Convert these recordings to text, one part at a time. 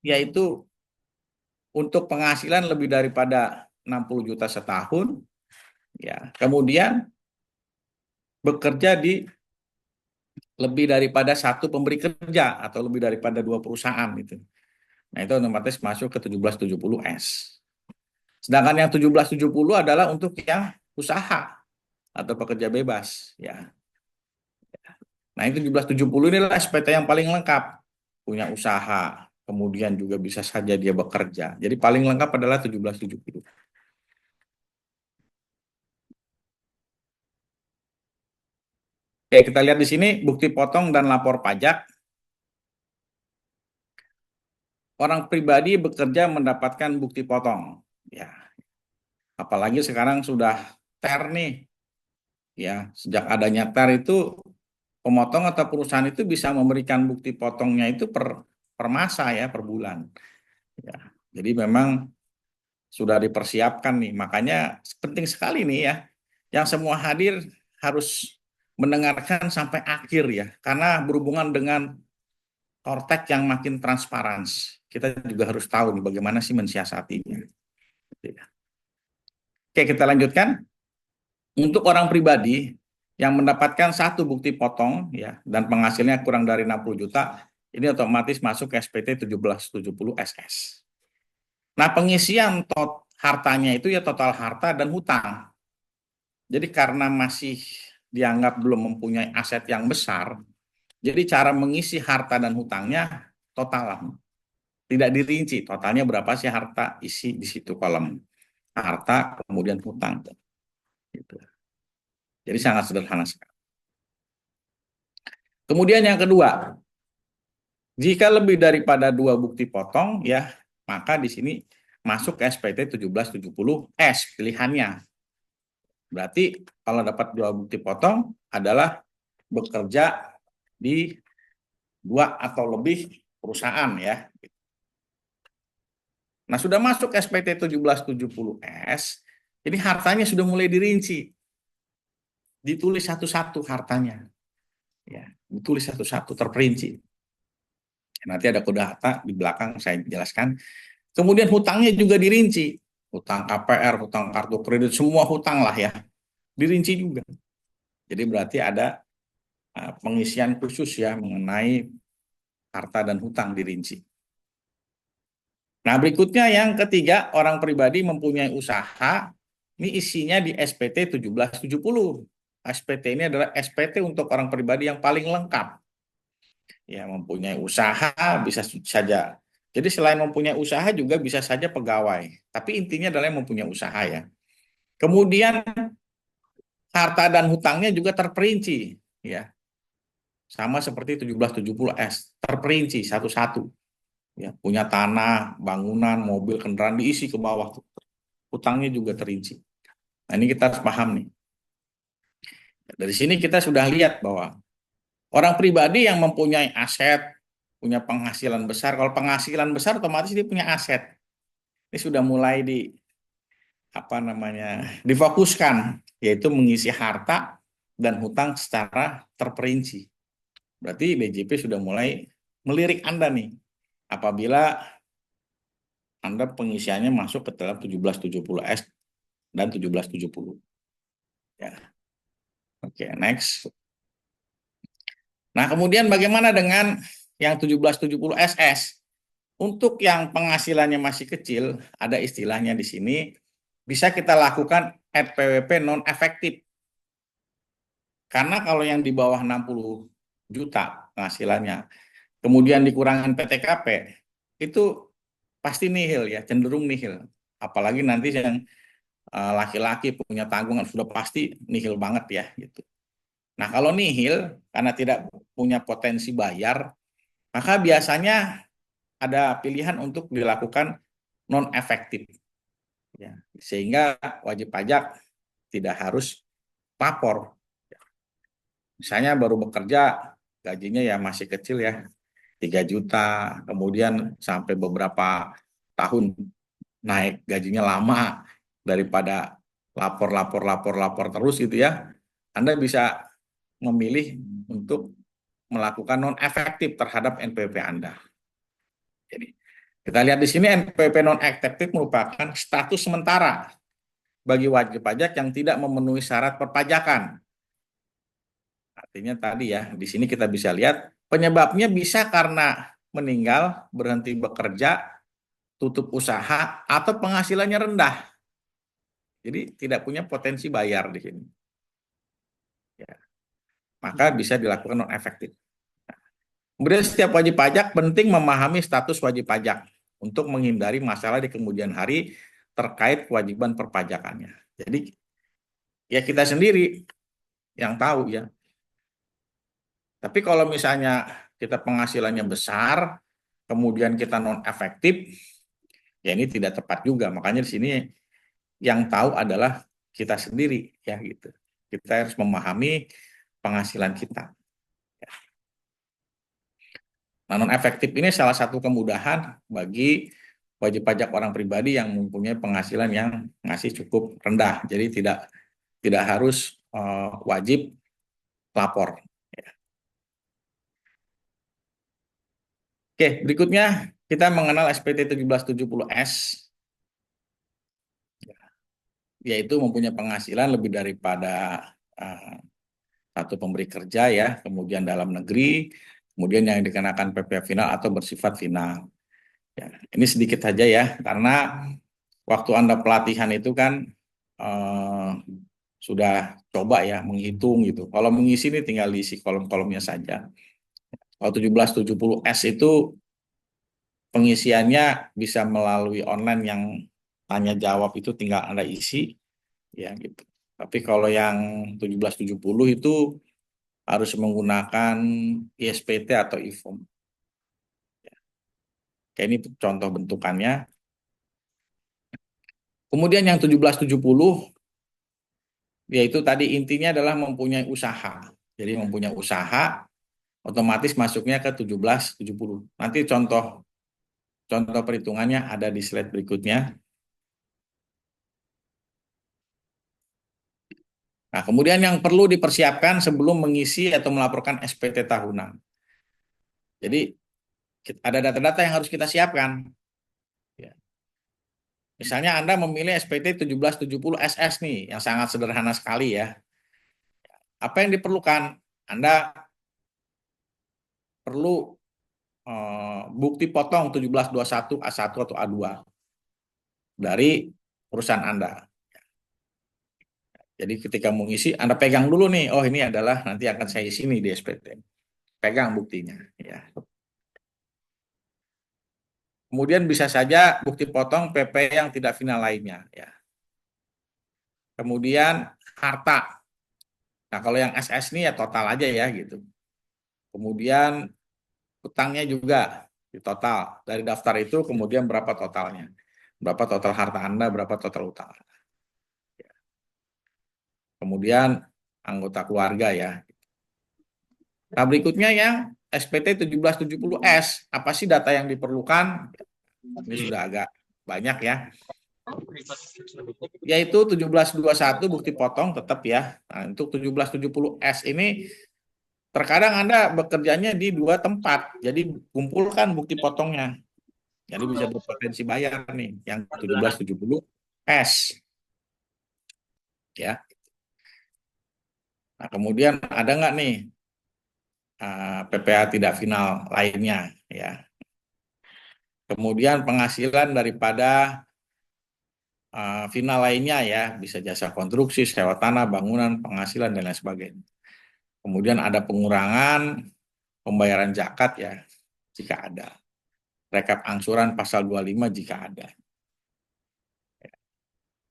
yaitu untuk penghasilan lebih daripada 60 juta setahun, ya. Kemudian bekerja di lebih daripada satu pemberi kerja atau lebih daripada dua perusahaan gitu. Nah, itu otomatis masuk ke 1770S. Sedangkan yang 1770 adalah untuk yang usaha atau pekerja bebas, ya. Nah, yang 1770 inilah SPT yang paling lengkap. Punya usaha, kemudian juga bisa saja dia bekerja. Jadi paling lengkap adalah 1770. Oke, kita lihat di sini bukti potong dan lapor pajak. Orang pribadi bekerja mendapatkan bukti potong. Ya, apalagi sekarang sudah TER nih. Ya, sejak adanya TER itu pemotong atau perusahaan itu bisa memberikan bukti potongnya itu per masa ya, per bulan. Ya, jadi memang sudah dipersiapkan nih. Makanya penting sekali nih ya, yang semua hadir harus mendengarkan sampai akhir ya, karena berhubungan dengan kortek yang makin transparan. Kita juga harus tahu nih bagaimana sih mensiasatinya. Oke, kita lanjutkan. Untuk orang pribadi yang mendapatkan satu bukti potong ya dan penghasilnya kurang dari 60 juta, ini otomatis masuk ke SPT 1770 SS. Nah, pengisian hartanya itu ya total harta dan hutang. Jadi karena masih dianggap belum mempunyai aset yang besar, jadi cara mengisi harta dan hutangnya total. Tidak dirinci totalnya berapa sih harta, isi di situ kolom harta kemudian hutang. Gitu. Jadi sangat sederhana sekali. Kemudian yang kedua, jika lebih daripada dua bukti potong, ya maka di sini masuk ke SPT 1770S pilihannya. Berarti kalau dapat dua bukti potong adalah bekerja di dua atau lebih perusahaan ya. Nah, sudah masuk SPT 1770S, ini hartanya sudah mulai dirinci, ditulis satu-satu hartanya, ya, ditulis satu-satu terperinci. Nanti ada kode harta di belakang saya jelaskan. Kemudian hutangnya juga dirinci, hutang KPR, hutang kartu kredit, semua hutang lah ya, dirinci juga. Jadi berarti ada pengisian khusus ya mengenai harta dan hutang dirinci. Nah, berikutnya yang ketiga, orang pribadi mempunyai usaha, ini isinya di SPT 1770. SPT ini adalah SPT untuk orang pribadi yang paling lengkap. Ya, mempunyai usaha bisa saja. Jadi selain mempunyai usaha juga bisa saja pegawai. Tapi intinya adalah yang mempunyai usaha ya. Kemudian harta dan hutangnya juga terperinci, ya. Sama seperti 1770S, terperinci satu-satu. Ya, punya tanah, bangunan, mobil, kendaraan diisi ke bawah. Hutangnya juga terinci. Nah, ini kita harus paham nih. Dari sini kita sudah lihat bahwa orang pribadi yang mempunyai aset, punya penghasilan besar, kalau penghasilan besar otomatis dia punya aset. Ini sudah mulai difokuskan, yaitu mengisi harta dan hutang secara terperinci. Berarti BJP sudah mulai melirik Anda nih. Apabila Anda pengisiannya masuk ke dalam 1770S dan 1770. Ya. Oke, next. Nah, kemudian bagaimana dengan yang 1770 SS? Untuk yang penghasilannya masih kecil, ada istilahnya di sini, bisa kita lakukan RPWP non efektif. Karena kalau yang di bawah 60 juta penghasilannya, kemudian dikurangin PTKP, itu pasti nihil ya, cenderung nihil. Apalagi nanti yang laki-laki punya tanggungan sudah pasti nihil banget ya gitu. Nah, kalau nihil karena tidak punya potensi bayar, maka biasanya ada pilihan untuk dilakukan non efektif ya. Sehingga wajib pajak tidak harus lapor. Misalnya baru bekerja gajinya ya masih kecil ya, 3 juta, kemudian sampai beberapa tahun naik gajinya lama daripada lapor terus gitu ya. Anda bisa memilih untuk melakukan non efektif terhadap NPWP Anda. Jadi Kita lihat di sini NPWP non-efektif merupakan status sementara bagi wajib pajak yang tidak memenuhi syarat perpajakan. Artinya tadi ya, di sini kita bisa lihat penyebabnya bisa karena meninggal, berhenti bekerja, tutup usaha, atau penghasilannya rendah. Jadi tidak punya potensi bayar di sini. Ya, maka bisa dilakukan non-efektif. Kemudian setiap wajib pajak penting memahami status wajib pajak untuk menghindari masalah di kemudian hari terkait kewajiban perpajakannya. Jadi ya kita sendiri yang tahu ya. Tapi kalau misalnya kita penghasilannya besar, kemudian kita non efektif, ya ini tidak tepat juga. Makanya di sini yang tahu adalah kita sendiri ya gitu. Kita harus memahami penghasilan kita. Nah, non efektif ini salah satu kemudahan bagi wajib pajak orang pribadi yang mempunyai penghasilan yang masih cukup rendah. Jadi tidak harus wajib lapor. Oke, berikutnya kita mengenal SPT 1770S, yaitu mempunyai penghasilan lebih daripada satu pemberi kerja ya, kemudian dalam negeri, kemudian yang dikenakan PPh final atau bersifat final. Ya, ini sedikit saja ya, karena waktu Anda pelatihan itu kan sudah coba ya menghitung gitu. Kalau mengisi ini tinggal diisi kolom-kolomnya saja. Kalau 1770S itu pengisiannya bisa melalui online yang tanya jawab itu tinggal Anda isi ya gitu. Tapi kalau yang 1770 itu harus menggunakan ISPT atau e-form. Kayak ini contoh bentukannya. Kemudian yang 1770 yaitu tadi intinya adalah mempunyai usaha. Jadi mempunyai usaha otomatis masuknya ke 1770. Nanti contoh perhitungannya ada di slide berikutnya. Nah, kemudian yang perlu dipersiapkan sebelum mengisi atau melaporkan SPT tahunan. Jadi ada data-data yang harus kita siapkan. Ya. Misalnya Anda memilih SPT 1770 SS nih, yang sangat sederhana sekali ya. Apa yang diperlukan? Anda perlu bukti potong 1721 A1 atau A2 dari perusahaan Anda. Jadi ketika mengisi, Anda pegang dulu nih, oh ini adalah nanti akan saya isi nih di SPT. Pegang buktinya. Ya. Kemudian bisa saja bukti potong PP yang tidak final lainnya. Ya. Kemudian harta. Nah kalau yang SS ini ya total aja ya gitu. Kemudian utangnya juga di total. Dari daftar itu kemudian berapa totalnya. Berapa total harta Anda, berapa total utang. Kemudian anggota keluarga ya. Nah berikutnya yang SPT 1770S. Apa sih data yang diperlukan? Ini sudah agak banyak ya. Yaitu 1721 bukti potong tetap ya. Nah, untuk 1770S ini terkadang Anda bekerjanya di dua tempat. Jadi kumpulkan bukti potongnya. Jadi bisa berpotensi bayar nih yang 1770S. Ya. Nah, kemudian ada nggak nih PPh tidak final lainnya ya. Kemudian penghasilan daripada final lainnya ya, bisa jasa konstruksi, sewa tanah, bangunan, penghasilan dan lain sebagainya. Kemudian ada pengurangan pembayaran zakat ya, jika ada. Rekap angsuran pasal 25 jika ada.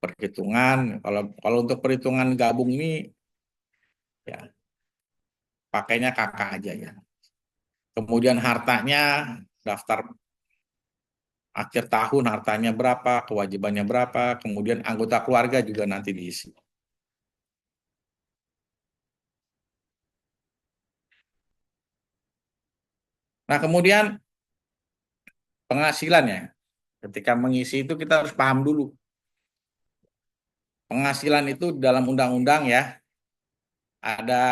Perhitungan, kalau untuk perhitungan gabung ini ya pakainya kakak aja ya. Kemudian hartanya, daftar akhir tahun hartanya berapa, kewajibannya berapa, kemudian anggota keluarga juga nanti diisi. Nah, kemudian penghasilannya. Ketika mengisi itu kita harus paham dulu. Penghasilan itu dalam undang-undang ya, ada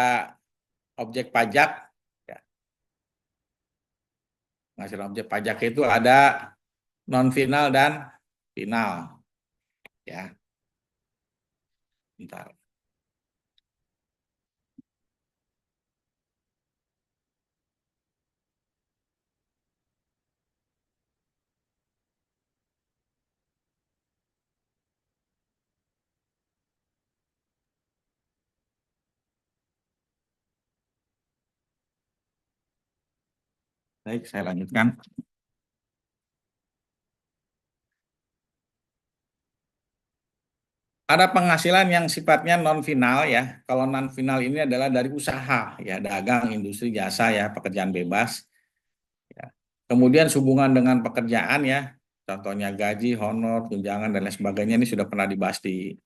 objek pajak. Ya. Penghasilan objek pajak itu ada non final dan final ya. Bentar. Baik, saya lanjutkan. Ada penghasilan yang sifatnya non final ya. Kalau non final ini adalah dari usaha ya, dagang, industri, jasa ya, pekerjaan bebas ya. Kemudian hubungan dengan pekerjaan ya, contohnya gaji, honor, tunjangan dan lain sebagainya ini sudah pernah dibahas di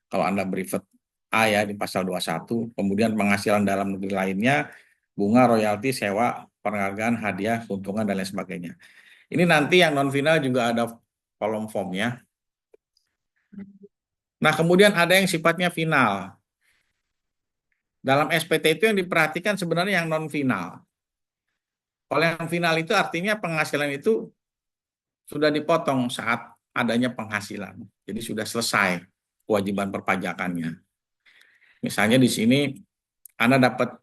kalau Anda brevet A ya di pasal 21. Kemudian penghasilan dalam negeri lainnya, bunga, royalti, sewa, penghargaan, hadiah, keuntungan dan lain sebagainya. Ini nanti yang non final juga ada kolom formnya. Nah, kemudian ada yang sifatnya final. Dalam SPT itu yang diperhatikan sebenarnya yang non final. Kalau yang final itu artinya penghasilan itu sudah dipotong saat adanya penghasilan. Jadi sudah selesai kewajiban perpajakannya. Misalnya di sini Anda dapat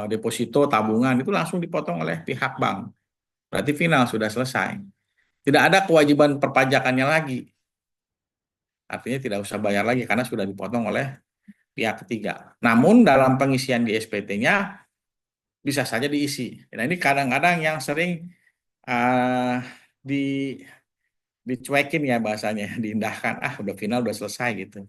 deposito tabungan itu langsung dipotong oleh pihak bank. Berarti final sudah selesai. Tidak ada kewajiban perpajakannya lagi. Artinya tidak usah bayar lagi karena sudah dipotong oleh pihak ketiga. Namun dalam pengisian di SPT-nya bisa saja diisi. Nah ini kadang-kadang yang sering uh, di dicuekin ya bahasanya, diindahkan. Ah udah final udah selesai gitu.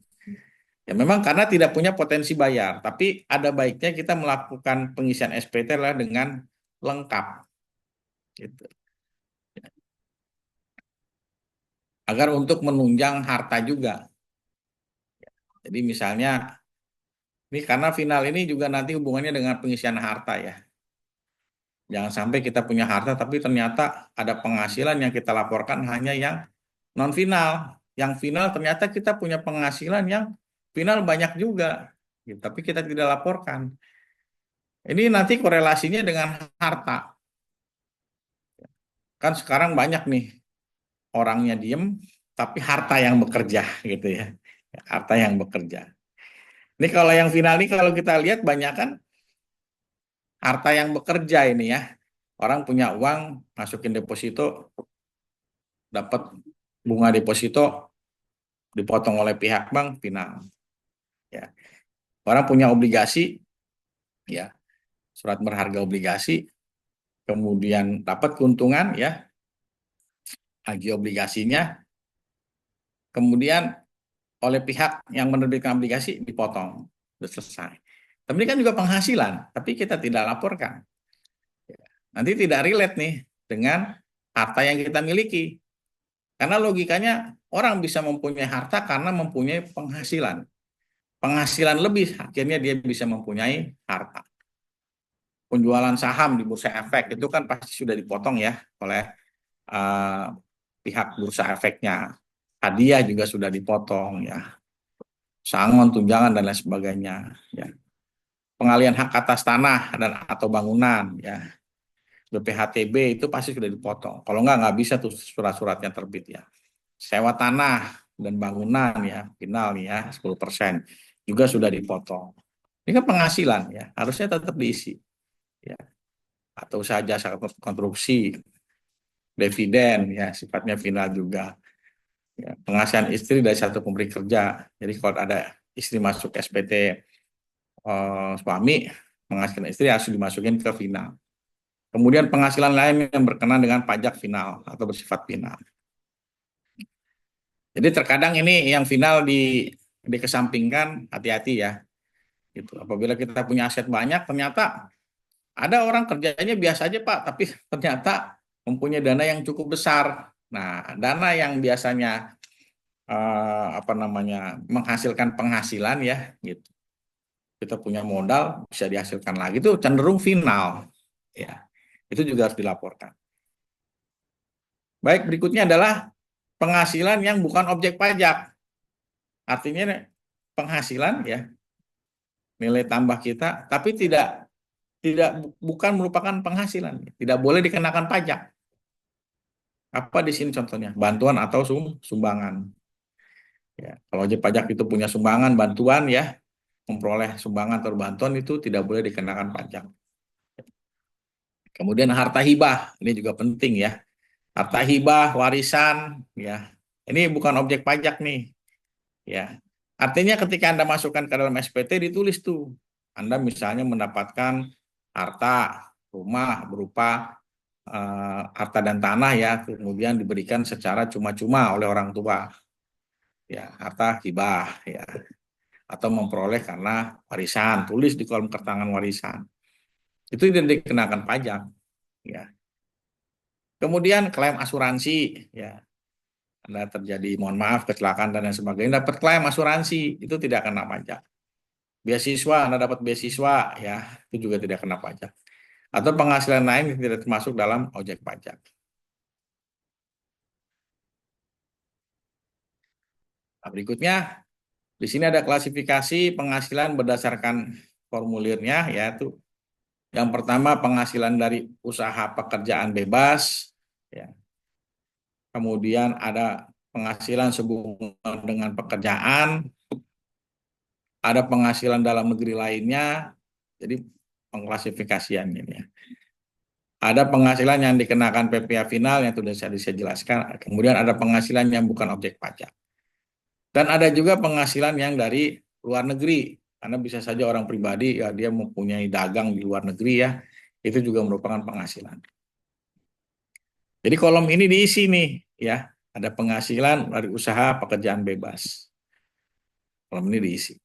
Ya memang karena tidak punya potensi bayar, tapi ada baiknya kita melakukan pengisian SPT adalah dengan lengkap, gitu. Agar untuk menunjang harta juga. Jadi misalnya, ini karena final ini juga nanti hubungannya dengan pengisian harta ya. Jangan sampai kita punya harta, tapi ternyata ada penghasilan yang kita laporkan hanya yang non final. Yang final ternyata kita punya penghasilan yang final banyak juga, gitu. Tapi kita tidak laporkan. Ini nanti korelasinya dengan harta. Kan sekarang banyak nih orangnya diem, tapi harta yang bekerja gitu ya. Harta yang bekerja. Ini kalau yang final ini kalau kita lihat banyak kan harta yang bekerja ini ya. Orang punya uang, masukin deposito, dapat bunga deposito, dipotong oleh pihak bank, final. Ya. Orang punya obligasi, ya surat berharga obligasi, kemudian dapat keuntungan, ya agih obligasinya, kemudian oleh pihak yang menerbitkan obligasi dipotong, sudah selesai. Tapi ini kan juga penghasilan, tapi kita tidak laporkan. Nanti tidak relate nih dengan harta yang kita miliki. Karena logikanya orang bisa mempunyai harta karena mempunyai penghasilan. Penghasilan lebih, akhirnya dia bisa mempunyai harta. Penjualan saham di bursa efek itu kan pasti sudah dipotong ya oleh uh, pihak bursa efeknya. Hadiah juga sudah dipotong ya. Sangon, tunjangan dan lain sebagainya ya. Pengalian hak atas tanah dan atau bangunan ya. BPHTB itu pasti sudah dipotong. Kalau nggak bisa tuh surat-suratnya terbit ya. Sewa tanah dan bangunan ya, final nih ya 10% juga sudah dipotong. Ini kan penghasilan ya, harusnya tetap diisi ya. Atau usaha jasa konstruksi, dividen ya sifatnya final juga. Ya, penghasilan istri dari satu pemberi kerja. Jadi kalau ada istri masuk SPT suami, penghasilan istri harus dimasukin ke final. Kemudian penghasilan lain yang berkenaan dengan pajak final atau bersifat final. Jadi terkadang ini yang final dikesampingkan, hati-hati ya. Gitu. Apabila kita punya aset banyak, ternyata ada orang kerjanya biasa aja Pak, tapi ternyata mempunyai dana yang cukup besar. Nah, dana yang biasanya menghasilkan penghasilan ya, gitu. Kita punya modal bisa dihasilkan lagi itu cenderung final, ya. Itu juga harus dilaporkan. Baik, berikutnya adalah penghasilan yang bukan objek pajak. Artinya penghasilan ya nilai tambah kita, tapi tidak bukan merupakan penghasilan, tidak boleh dikenakan pajak. Apa di sini contohnya? Bantuan atau sumbangan. Ya, kalau wajib pajak itu punya sumbangan, bantuan ya, memperoleh sumbangan atau bantuan itu tidak boleh dikenakan pajak. Kemudian harta hibah, ini juga penting ya. Harta hibah, warisan, ya. Ini bukan objek pajak nih, ya. Artinya ketika Anda masukkan ke dalam SPT ditulis tuh, Anda misalnya mendapatkan harta rumah berupa harta dan tanah ya, kemudian diberikan secara cuma-cuma oleh orang tua, ya harta hibah, ya, atau memperoleh karena warisan, tulis di kolom keterangan warisan, itu tidak dikenakan pajak, ya. Kemudian klaim asuransi, ya, Anda terjadi, mohon maaf, kecelakaan dan lain sebagainya, dapat klaim asuransi, itu tidak kena pajak. Beasiswa, Anda dapat beasiswa, ya, itu juga tidak kena pajak. Atau penghasilan lain yang tidak termasuk dalam objek pajak. Nah, berikutnya, di sini ada klasifikasi penghasilan berdasarkan formulirnya, yaitu yang pertama penghasilan dari usaha pekerjaan bebas, ya. Kemudian ada penghasilan sehubungan dengan pekerjaan, ada penghasilan dalam negeri lainnya, jadi pengklasifikasiannya ini ya. Ada penghasilan yang dikenakan PPh final yang sudah saya jelaskan, kemudian ada penghasilan yang bukan objek pajak. Dan ada juga penghasilan yang dari luar negeri, karena bisa saja orang pribadi ya dia mempunyai dagang di luar negeri ya, itu juga merupakan penghasilan. Jadi kolom ini diisi nih ya, ada penghasilan dari usaha pekerjaan bebas. Kolom ini diisi.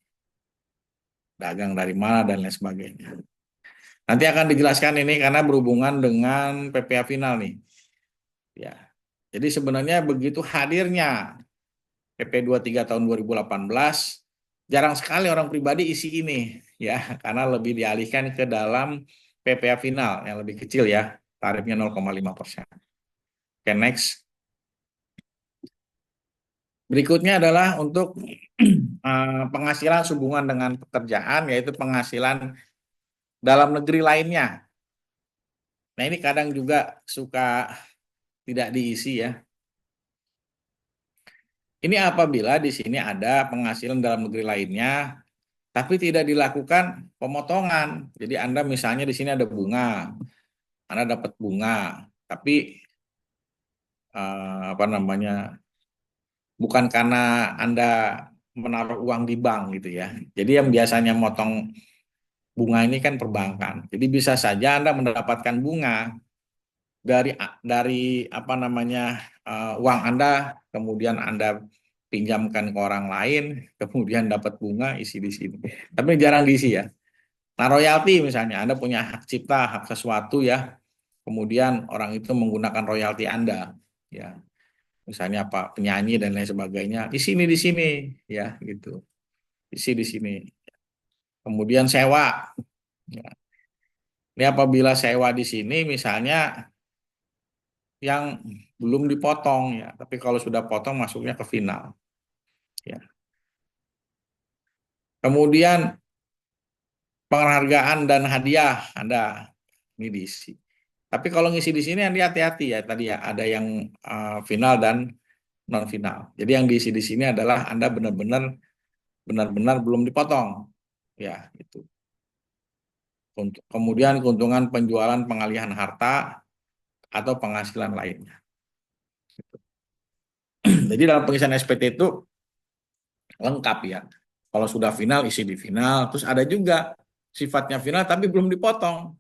Dagang dari mana dan lain sebagainya. Nanti akan dijelaskan ini karena berhubungan dengan PPh final nih. Ya. Jadi sebenarnya begitu hadirnya PP 23 tahun 2018, jarang sekali orang pribadi isi ini ya, karena lebih dialihkan ke dalam PPh final yang lebih kecil ya, tarifnya 0,5%. Oke, next. Berikutnya adalah untuk penghasilan sehubungan dengan pekerjaan, yaitu penghasilan dalam negeri lainnya. Nah, ini kadang juga suka tidak diisi ya. Ini apabila di sini ada penghasilan dalam negeri lainnya, tapi tidak dilakukan pemotongan. Jadi Anda misalnya di sini ada bunga, Anda dapat bunga, tapi apa namanya, bukan karena Anda menaruh uang di bank gitu ya. Jadi yang biasanya motong bunga ini kan perbankan. Jadi bisa saja Anda mendapatkan bunga dari apa namanya, uang Anda, kemudian Anda pinjamkan ke orang lain, kemudian dapat bunga isi di sini. Tapi jarang diisi ya. Nah, royalti misalnya, Anda punya hak cipta, hak sesuatu ya, kemudian orang itu menggunakan royalti Anda, ya, misalnya apa penyanyi dan lain sebagainya, isi ini di sini, ya, gitu, isi di sini. Kemudian sewa, ya. Ini apabila sewa di sini, misalnya yang belum dipotong ya, tapi kalau sudah potong masuknya ke final, ya. Kemudian penghargaan dan hadiah Anda ini diisi. Tapi kalau ngisi di sini Anda hati-hati ya, tadi ya ada yang final dan non final. Jadi yang diisi di sini adalah Anda benar-benar belum dipotong. Ya, itu. Kemudian keuntungan penjualan pengalihan harta atau penghasilan lainnya. Jadi dalam pengisian SPT itu lengkap ya. Kalau sudah final isi di final, terus ada juga sifatnya final tapi belum dipotong.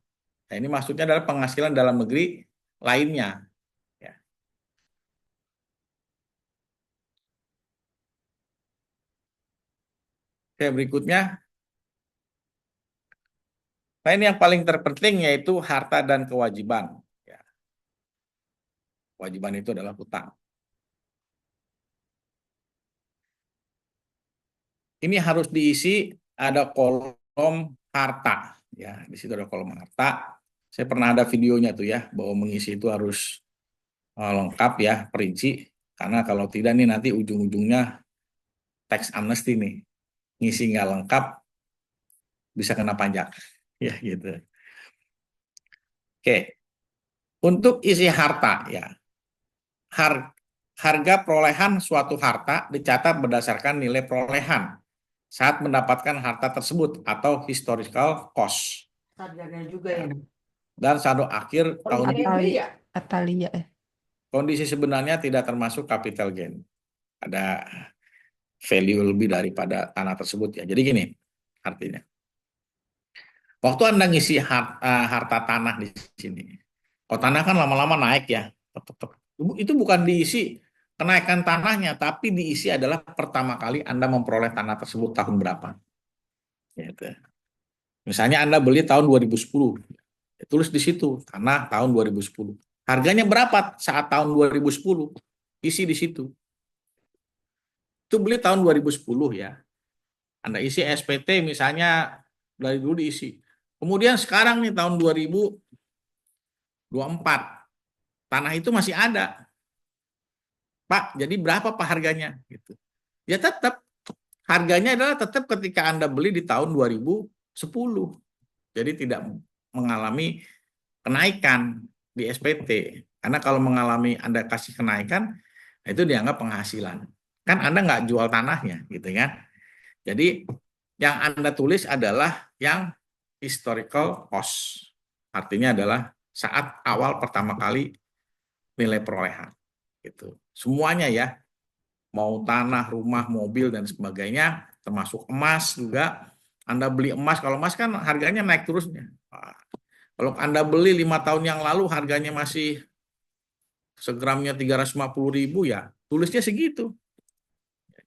Nah, ini maksudnya adalah penghasilan dalam negeri lainnya. Ya. Oke, berikutnya. Nah, ini yang paling terpenting yaitu harta dan kewajiban. Ya. Kewajiban itu adalah hutang. Ini harus diisi, ada kolom harta. Ya, di situ ada kolom harta. Saya pernah ada videonya tuh ya, bahwa mengisi itu harus lengkap ya, perinci. Karena kalau tidak nih nanti ujung-ujungnya tax amnesty nih. Ngisi nggak lengkap, bisa kena pajak. Ya gitu. Oke, untuk isi harta ya. harga perolehan suatu harta dicatat berdasarkan nilai perolehan saat mendapatkan harta tersebut atau historical cost. Sarjana juga ya. Dan saldo akhir Oh, tahun Atalia. Atalia. kondisi sebenarnya tidak termasuk capital gain. Ada value lebih daripada tanah tersebut ya. Jadi gini artinya. Waktu Anda ngisi harta tanah di sini. Kalau tanah kan lama-lama naik ya. Itu bukan diisi kenaikan tanahnya, tapi diisi adalah pertama kali Anda memperoleh tanah tersebut tahun berapa. Gitu. Misalnya Anda beli tahun 2010, tulis di situ tanah tahun 2010. Harganya berapa saat tahun 2010? Isi di situ. Itu beli tahun 2010 ya. Anda isi SPT misalnya dari dulu diisi. Kemudian sekarang nih tahun 2024, tanah itu masih ada. Pak, jadi berapa Pak harganya? Gitu. Ya tetap harganya adalah tetap ketika Anda beli di tahun 2010. Jadi tidak mengalami kenaikan di SPT. Karena kalau mengalami Anda kasih kenaikan, itu dianggap penghasilan. Kan Anda nggak jual tanahnya, gitu kan? Jadi yang Anda tulis adalah yang historical cost. Artinya adalah saat awal pertama kali nilai perolehan. Gitu. Semuanya ya, mau tanah, rumah, mobil, dan sebagainya, termasuk emas juga. Anda beli emas, kalau emas kan harganya naik terusnya. Kalau Anda beli 5 tahun yang lalu harganya masih segramnya 350.000 ya, tulisnya segitu.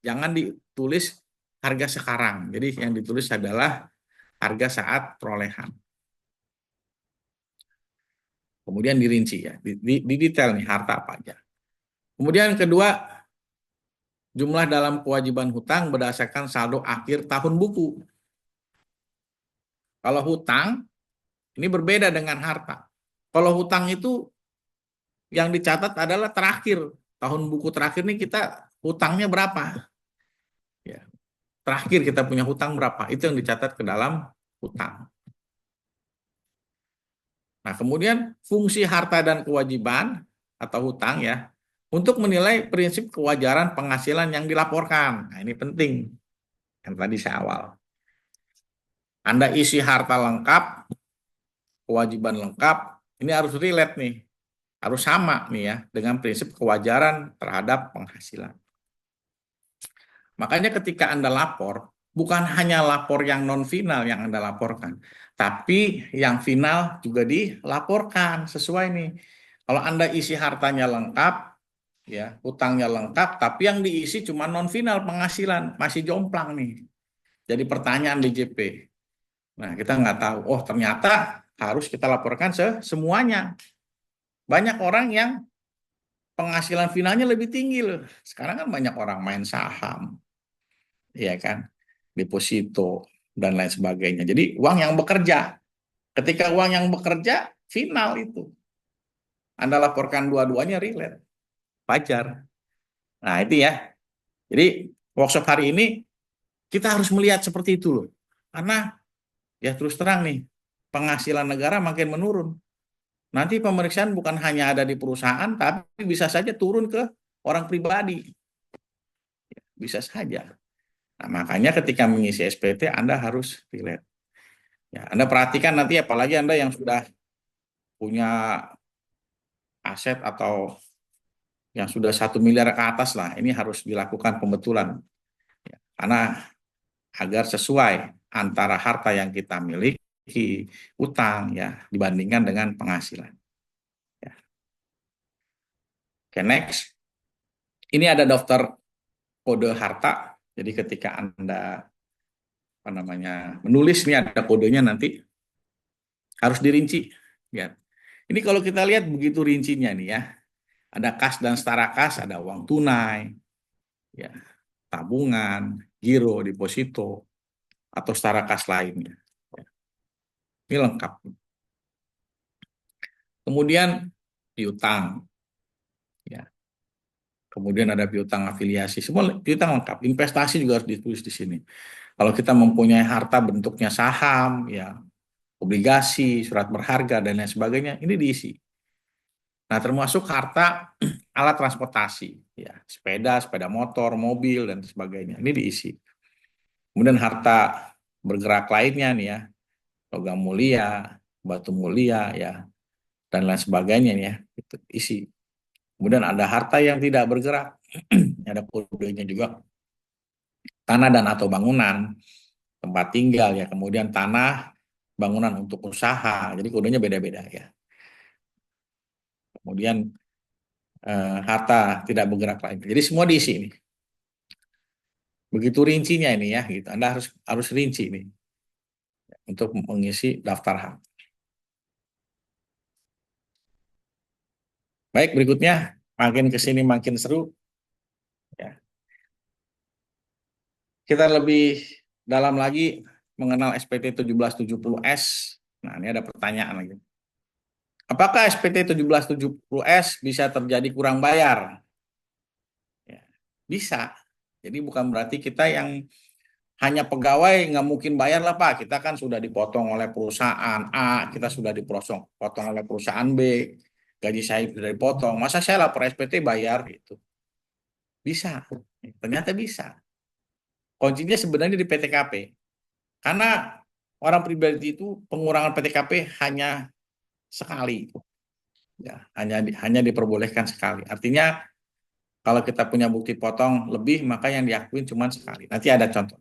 Jangan ditulis harga sekarang. Jadi yang ditulis adalah harga saat perolehan. Kemudian dirinci ya, di detail nih harta apa aja. Kemudian kedua, jumlah dalam kewajiban hutang berdasarkan saldo akhir tahun buku. Kalau hutang, ini berbeda dengan harta. Kalau hutang itu yang dicatat adalah terakhir. Tahun buku terakhir nih kita hutangnya berapa. Ya. Terakhir kita punya hutang berapa. Itu yang dicatat ke dalam hutang. Nah, kemudian fungsi harta dan kewajiban atau hutang ya, untuk menilai prinsip kewajaran penghasilan yang dilaporkan. Nah, ini penting. Yang tadi saya awal. Anda isi harta lengkap, kewajiban lengkap, ini harus relate nih. Harus sama nih ya dengan prinsip kewajaran terhadap penghasilan. Makanya ketika Anda lapor, bukan hanya lapor yang non final yang Anda laporkan, tapi yang final juga dilaporkan sesuai nih. Kalau Anda isi hartanya lengkap, ya, hutangnya lengkap, tapi yang diisi cuma non final penghasilan, masih jomplang nih. Jadi pertanyaan DJP. Nah, kita nggak tahu. Oh, ternyata harus kita laporkan semuanya. Banyak orang yang penghasilan finalnya lebih tinggi loh. Sekarang kan banyak orang main saham, ya kan, deposito dan lain sebagainya. Jadi uang yang bekerja. Ketika uang yang bekerja final itu, Anda laporkan dua-duanya relate, wajar. Nah itu ya. Jadi workshop hari ini kita harus melihat seperti itu loh. Karena ya terus terang nih, penghasilan negara makin menurun. Nanti pemeriksaan bukan hanya ada di perusahaan, tapi bisa saja turun ke orang pribadi. Bisa saja. Nah, makanya ketika mengisi SPT Anda harus relate. Ya, Anda perhatikan nanti apalagi Anda yang sudah punya aset atau yang sudah 1 miliar ke atas lah, ini harus dilakukan pembetulan. Ya, karena agar sesuai antara harta yang kita miliki, utang ya dibandingkan dengan penghasilan. Ya. Oke, next. Ini ada daftar kode harta. Jadi ketika Anda menulis nih ada kodenya nanti harus dirinci ya. Ini kalau kita lihat begitu rincinya nih ya. Ada kas dan setara kas, ada uang tunai, ya, tabungan, giro, deposito, atau setara kas lainnya. Ya. Ini lengkap. Kemudian piutang, ya. Kemudian ada piutang afiliasi, semua piutang lengkap. Investasi juga harus ditulis di sini. Kalau kita mempunyai harta bentuknya saham, ya, obligasi, surat berharga dan lain sebagainya, ini diisi. Nah, termasuk harta alat transportasi, ya, sepeda motor, mobil dan sebagainya. Ini diisi. Kemudian harta bergerak lainnya nih ya, logam mulia, batu mulia ya, dan lain sebagainya nih ya, itu isi. Kemudian ada harta yang tidak bergerak, ada kodenya juga, tanah dan atau bangunan, tempat tinggal ya, kemudian tanah, bangunan untuk usaha, jadi kodenya beda-beda ya. Kemudian harta tidak bergerak lain. Jadi semua diisi ini. Begitu rincinya ini ya, gitu. Anda harus rinci ini untuk mengisi daftar hak. Baik, berikutnya makin ke sini makin seru. Ya. Kita lebih dalam lagi mengenal SPT 1770S. Nah, ini ada pertanyaan lagi. Apakah SPT 1770S bisa terjadi kurang bayar? Ya, bisa. Jadi bukan berarti kita yang hanya pegawai nggak mungkin bayar lah Pak. Kita kan sudah dipotong oleh perusahaan A, kita sudah potong oleh perusahaan B, gaji saya sudah dipotong. Masa saya lapor SPT bayar gitu? Bisa. Ternyata bisa. Kuncinya sebenarnya di PTKP. Karena orang pribadi itu pengurangan PTKP hanya sekali. Ya, hanya diperbolehkan sekali. Artinya kalau kita punya bukti potong lebih, maka yang diakuin cuma sekali. Nanti ada contoh.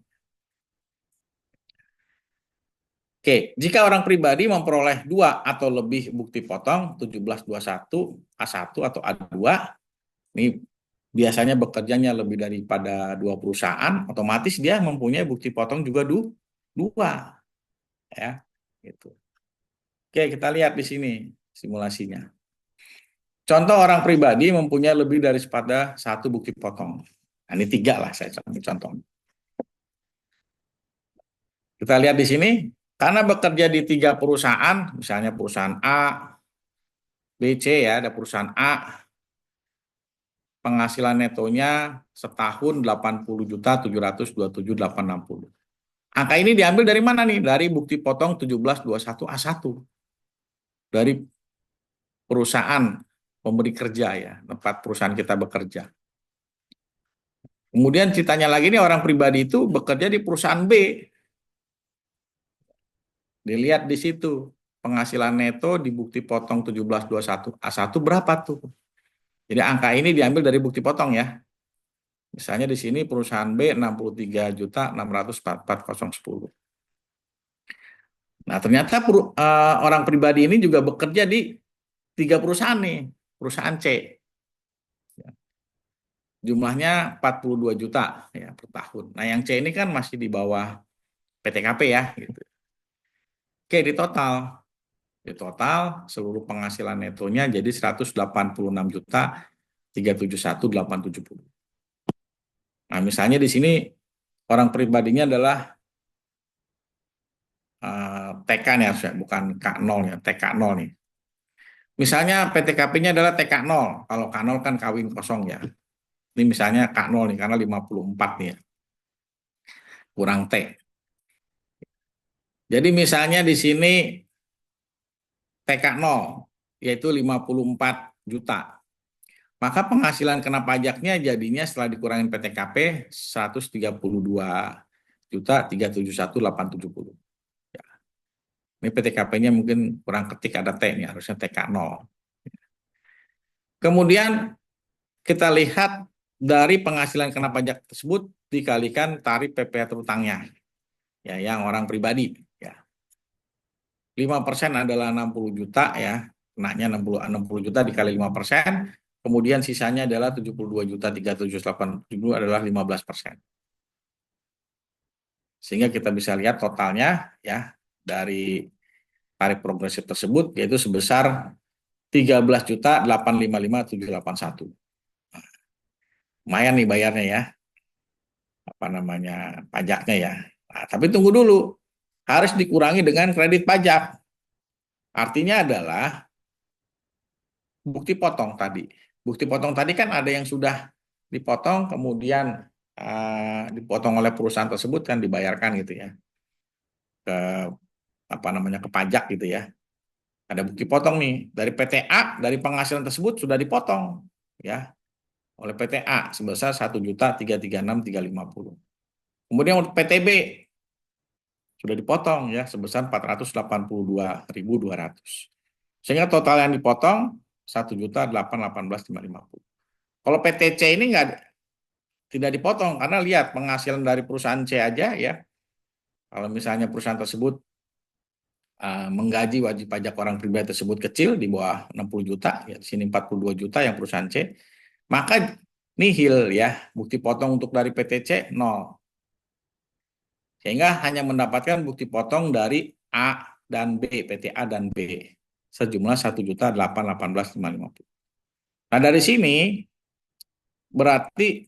Oke, jika orang pribadi memperoleh 2 atau lebih bukti potong 1721, A1 atau A2, ini biasanya bekerjanya lebih daripada 2 perusahaan, otomatis dia mempunyai bukti potong juga 2 ya. Gitu. Oke, kita lihat di sini simulasinya. Contoh orang pribadi mempunyai lebih daripada 1 bukti potong. Nah, ini 3 lah saya contoh. Kita lihat di sini, karena bekerja di 3 perusahaan, misalnya perusahaan A, B, C ya, ada perusahaan A, penghasilan netonya setahun 80.727.860. Angka ini diambil dari mana nih? Dari bukti potong 1721A1. Dari perusahaan pemberi kerja ya, tempat perusahaan kita bekerja. Kemudian ceritanya lagi nih, orang pribadi itu bekerja di perusahaan B. Dilihat di situ, penghasilan neto di bukti potong 1721A1 berapa tuh? Jadi angka ini diambil dari bukti potong ya. Misalnya di sini perusahaan B 63.644.010. Nah, ternyata orang pribadi ini juga bekerja di 3 perusahaan nih, perusahaan C. Jumlahnya 42 juta ya per tahun. Nah, yang C ini kan masih di bawah PTKP ya gitu. Oke, di total seluruh penghasilan netonya jadi 186 juta 371.870. Nah, misalnya di sini orang pribadinya adalah TK nih harusnya, bukan K0 ya, TK0 nih. Misalnya PTKP-nya adalah TK0, kalau K0 kan kawin kosong ya. Ini misalnya K0 nih, karena 54 nih ya, kurang T. Jadi misalnya di sini TK0, yaitu 54 juta. Maka penghasilan kena pajaknya jadinya setelah dikurangin PTKP 132 juta 371.870. Ya. Ini PTKP-nya mungkin kurang ketik ada T nih, harusnya TK0. Kemudian kita lihat dari penghasilan kena pajak tersebut dikalikan tarif PPh terutangnya. Ya, yang orang pribadi ya. 5% adalah 60 juta ya. Kenanya 60 juta dikali 5%, kemudian sisanya adalah 72 juta 378.070 adalah 15%. Sehingga kita bisa lihat totalnya ya dari tarif progresif tersebut yaitu sebesar 13.855.781. Lumayan nih bayarnya ya. Apa namanya? Pajaknya ya. Nah, tapi tunggu dulu. Harus dikurangi dengan kredit pajak. Artinya adalah bukti potong tadi. Bukti potong tadi kan ada yang sudah dipotong kemudian dipotong oleh perusahaan tersebut kan dibayarkan gitu ya. Ke ke pajak gitu ya. Ada bukti potong nih dari PTA, dari penghasilan tersebut sudah dipotong. ya oleh PTA sebesar 1.336.350. Kemudian untuk PTB sudah dipotong ya sebesar 482.200. Sehingga total yang dipotong 1.818.550. Kalau PTC ini tidak dipotong karena lihat penghasilan dari perusahaan C aja ya. Kalau misalnya perusahaan tersebut menggaji wajib pajak orang pribadi tersebut kecil di bawah 60 juta, ya di sini 42 juta yang perusahaan C, maka nihil ya, bukti potong untuk dari PTC nol. Sehingga hanya mendapatkan bukti potong dari A dan B, PTA dan B, sejumlah 1.818.550. Nah, dari sini berarti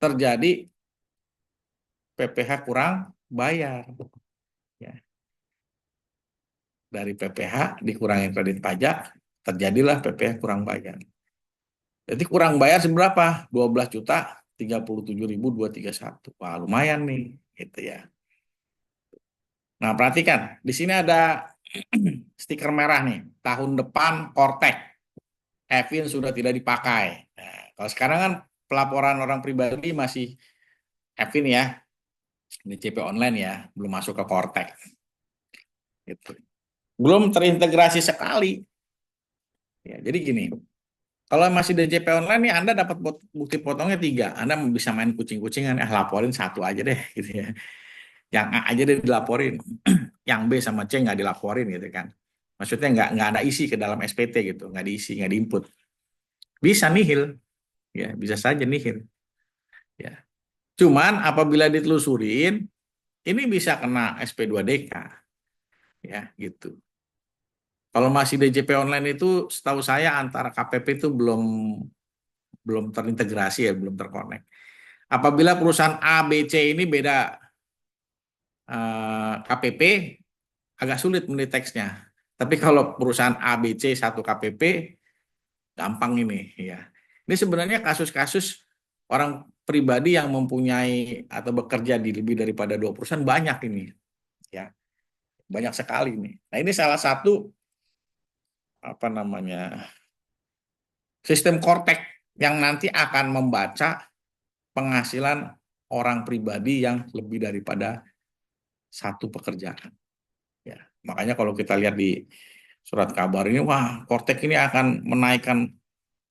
terjadi PPh kurang bayar. Ya. Dari PPh dikurangi kredit pajak, terjadilah PPh kurang bayar. Jadi kurang bayar seberapa? 12.037.231. Wah, lumayan nih, gitu ya. Nah, perhatikan, di sini ada stiker merah nih. Tahun depan Kortek, Evin sudah tidak dipakai. Nah, kalau sekarang kan pelaporan orang pribadi masih Evin ya, di CP online ya, belum masuk ke Kortek. Gitu. Belum terintegrasi sekali. Ya, jadi gini, kalau masih DJP online nih Anda dapat bukti potongnya 3. Anda bisa main kucing-kucingan, laporin satu aja deh gitu ya. Yang A aja deh dilaporin. Yang B sama C nggak dilaporin gitu kan. Maksudnya nggak ada isi ke dalam SPT gitu, nggak diisi, nggak diinput. Bisa nihil, ya bisa saja nihil. Ya. Cuman apabila ditelusurin, ini bisa kena SP2DK, ya gitu. Kalau masih DJP online itu, setahu saya antara KPP itu belum terintegrasi ya, belum terkonek. Apabila perusahaan A, B, C ini beda KPP, agak sulit mendeteksinya. Tapi kalau perusahaan A, B, C satu KPP, gampang ini. Ya. Ini sebenarnya kasus-kasus orang pribadi yang mempunyai atau bekerja di lebih daripada 2 perusahaan banyak ini. Ya, banyak sekali ini. Nah ini salah satu apa namanya sistem Kortek yang nanti akan membaca penghasilan orang pribadi yang lebih daripada satu pekerjaan. Ya, makanya kalau kita lihat di surat kabar ini, wah, Kortek ini akan menaikkan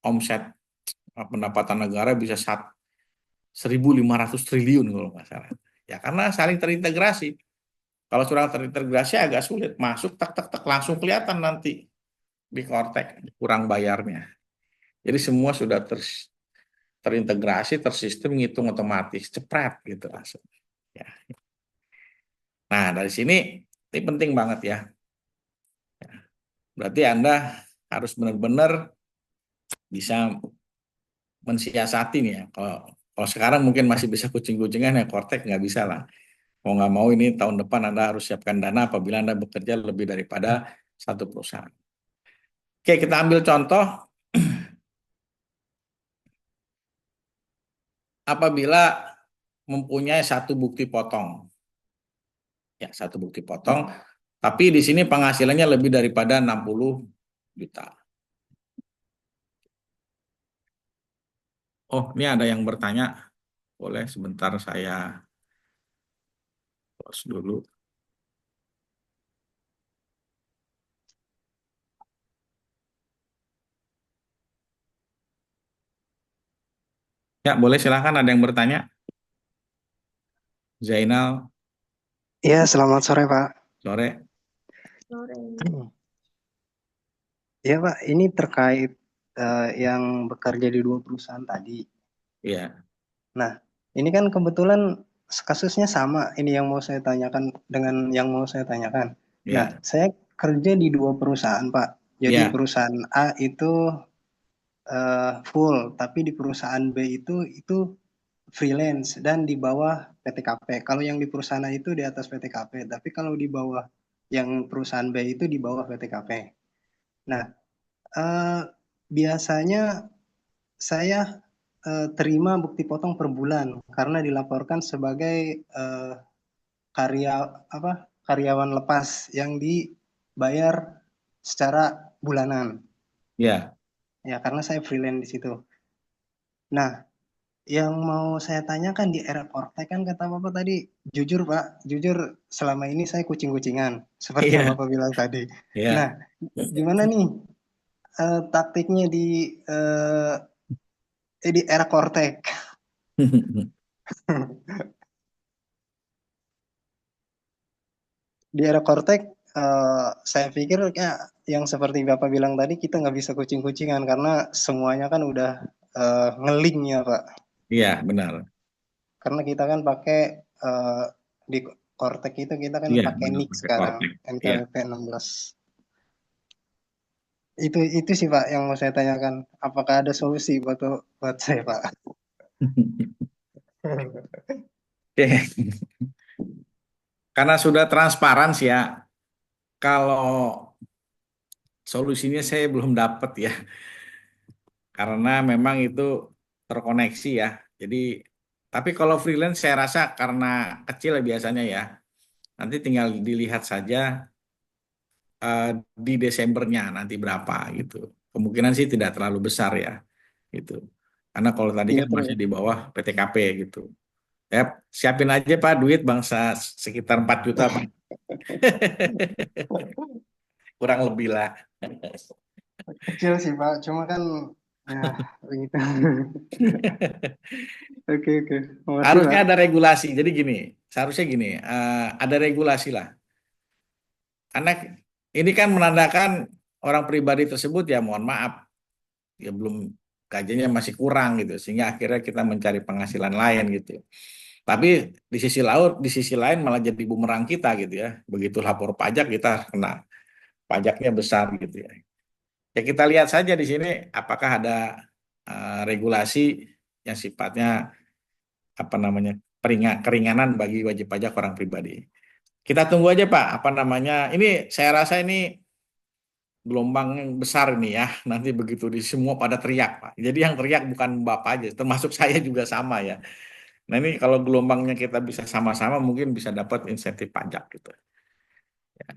omset pendapatan negara bisa 1.500 triliun kalau nggak salah. Ya, karena saling terintegrasi. Kalau sudah terintegrasi agak sulit masuk, tak tak tak langsung kelihatan nanti di Kortek kurang bayarnya. Jadi semua sudah terintegrasi, tersistem, ngitung otomatis, cepat gitu langsung. Ya. Nah dari sini ini penting banget ya. Berarti Anda harus benar-benar bisa mensiasati nih ya. Kalau sekarang mungkin masih bisa kucing-kucingan ya, Kortek nggak bisa lah. Mau nggak mau ini tahun depan Anda harus siapkan dana apabila Anda bekerja lebih daripada satu perusahaan. Oke, kita ambil contoh apabila mempunyai satu bukti potong. Ya, satu bukti potong, tapi di sini penghasilannya lebih daripada 60 juta. Oh, ini ada yang bertanya. Boleh sebentar saya close dulu. Ya, boleh silakan ada yang bertanya. Zainal, Ya, selamat sore, Pak. sore. Ya, Pak, ini terkait yang bekerja di 2 perusahaan tadi. Iya, Nah, ini kan kebetulan kasusnya sama. Ini yang mau saya tanyakan dengan yang mau saya tanyakan. Nah, iya, saya kerja di 2 perusahaan, Pak. Jadi iya, perusahaan A itu full, tapi di perusahaan B itu freelance dan di bawah PTKP. Kalau yang di perusahaan A itu di atas PTKP, tapi kalau di bawah yang perusahaan B itu di bawah PTKP. Nah, eh, biasanya saya terima bukti potong per bulan karena dilaporkan sebagai eh, karya apa karyawan lepas yang dibayar secara bulanan. iya. Ya, karena saya freelance di situ. Nah, yang mau saya tanyakan di era Kortek kan kata Bapak tadi, jujur Pak, jujur selama ini saya kucing-kucingan, seperti yang Iya, Bapak bilang tadi. Nah, iya. gimana nih taktiknya di era Kortek? Di era Kortek, saya pikir ya, yang seperti Bapak bilang tadi, kita nggak bisa kucing-kucingan karena semuanya kan udah ngelink ya Pak. Iya, benar. Karena kita kan pakai di Cortex itu kita kan Iya, pakai benar NIC pakai sekarang, Cortex. Iya. NKWP 16. Itu sih Pak yang mau saya tanyakan. Apakah ada solusi buat saya Pak? Oke. Karena sudah transparan sih ya. Kalau solusinya saya belum dapat ya. Karena memang itu terkoneksi ya. Jadi, tapi kalau freelance saya rasa karena kecil ya biasanya ya. Nanti tinggal dilihat saja eh, di Desembernya nanti berapa gitu. Kemungkinan sih tidak terlalu besar ya gitu. Karena kalau tadi Iya kan masih terus. di bawah PTKP gitu. Ya, siapin aja Pak duit bangsa sekitar 4 juta Pak. Kurang lebih lah. Kecil sih Pak, cuma kan ya begitu. Oke oke, makasih Harusnya Pak. ada regulasi. Jadi gini, seharusnya gini, ada regulasi lah. Karena ini kan menandakan orang pribadi tersebut ya mohon maaf, ya belum gajinya masih kurang gitu, sehingga akhirnya kita mencari penghasilan lain gitu. Tapi di sisi lain malah jadi bumerang kita gitu ya. Begitu lapor pajak kita kena pajaknya besar gitu ya. Ya kita lihat saja di sini apakah ada regulasi yang sifatnya apa namanya keringanan bagi wajib pajak orang pribadi. Kita tunggu aja Pak, apa namanya? Ini saya rasa ini gelombang yang besar ini ya. Nanti begitu di semua pada teriak Pak. Jadi yang teriak bukan Bapak aja, termasuk saya juga sama ya. Nah ini kalau gelombangnya kita bisa sama-sama mungkin bisa dapat insentif pajak gitu. Ya,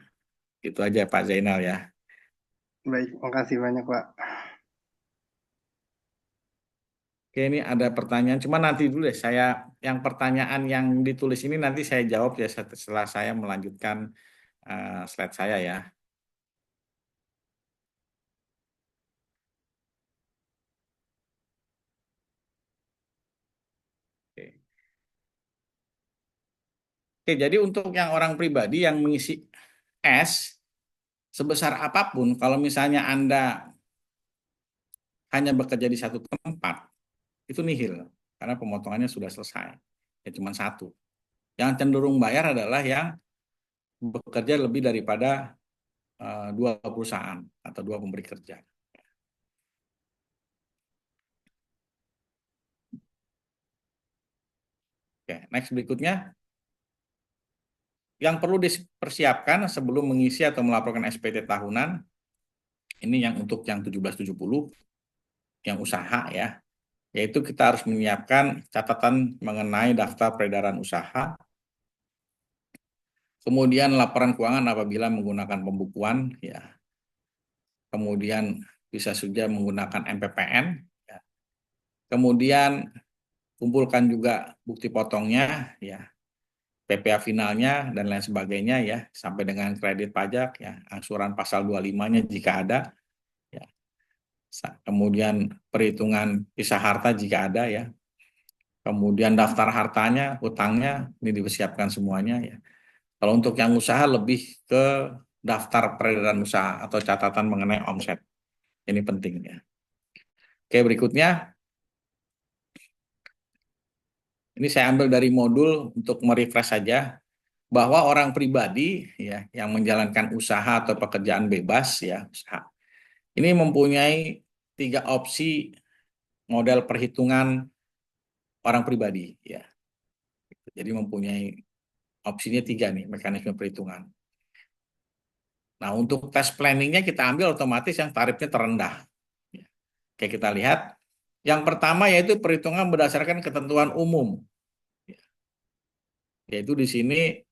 gitu aja Pak Zainal ya. Baik, makasih banyak Pak. Oke, ini ada pertanyaan, cuma nanti dulu deh saya yang pertanyaan yang ditulis ini nanti saya jawab ya setelah saya melanjutkan slide saya ya. Oke. Oke, jadi untuk yang orang pribadi yang mengisi S sebesar apapun, kalau misalnya Anda hanya bekerja di satu tempat, itu nihil karena pemotongannya sudah selesai. Ya cuma satu. Yang cenderung bayar adalah yang bekerja lebih daripada dua perusahaan atau dua pemberi kerja. Oke, next berikutnya. Yang perlu dipersiapkan sebelum mengisi atau melaporkan SPT tahunan, ini yang untuk yang 1770, yang usaha ya, yaitu kita harus menyiapkan catatan mengenai daftar peredaran usaha, kemudian laporan keuangan apabila menggunakan pembukuan, ya, kemudian bisa saja menggunakan MPPN, ya. Kemudian kumpulkan juga bukti potongnya, ya, PPA finalnya dan lain sebagainya ya, sampai dengan kredit pajak ya, angsuran pasal 25-nya jika ada ya. Kemudian perhitungan pisah harta jika ada ya. Kemudian daftar hartanya, hutangnya ini dipersiapkan semuanya ya. Kalau untuk yang usaha lebih ke daftar peredaran usaha atau catatan mengenai omset. Ini penting ya. Oke, berikutnya ini saya ambil dari modul untuk merefresh saja bahwa orang pribadi ya yang menjalankan usaha atau pekerjaan bebas ya, usaha. Ini mempunyai 3 opsi model perhitungan orang pribadi ya. Jadi mempunyai opsinya 3 nih mekanisme perhitungan. Nah untuk tes planningnya kita ambil otomatis yang tarifnya terendah. Ya. Oke kita lihat. Yang pertama yaitu perhitungan berdasarkan ketentuan umum. Ya. Yaitu di sini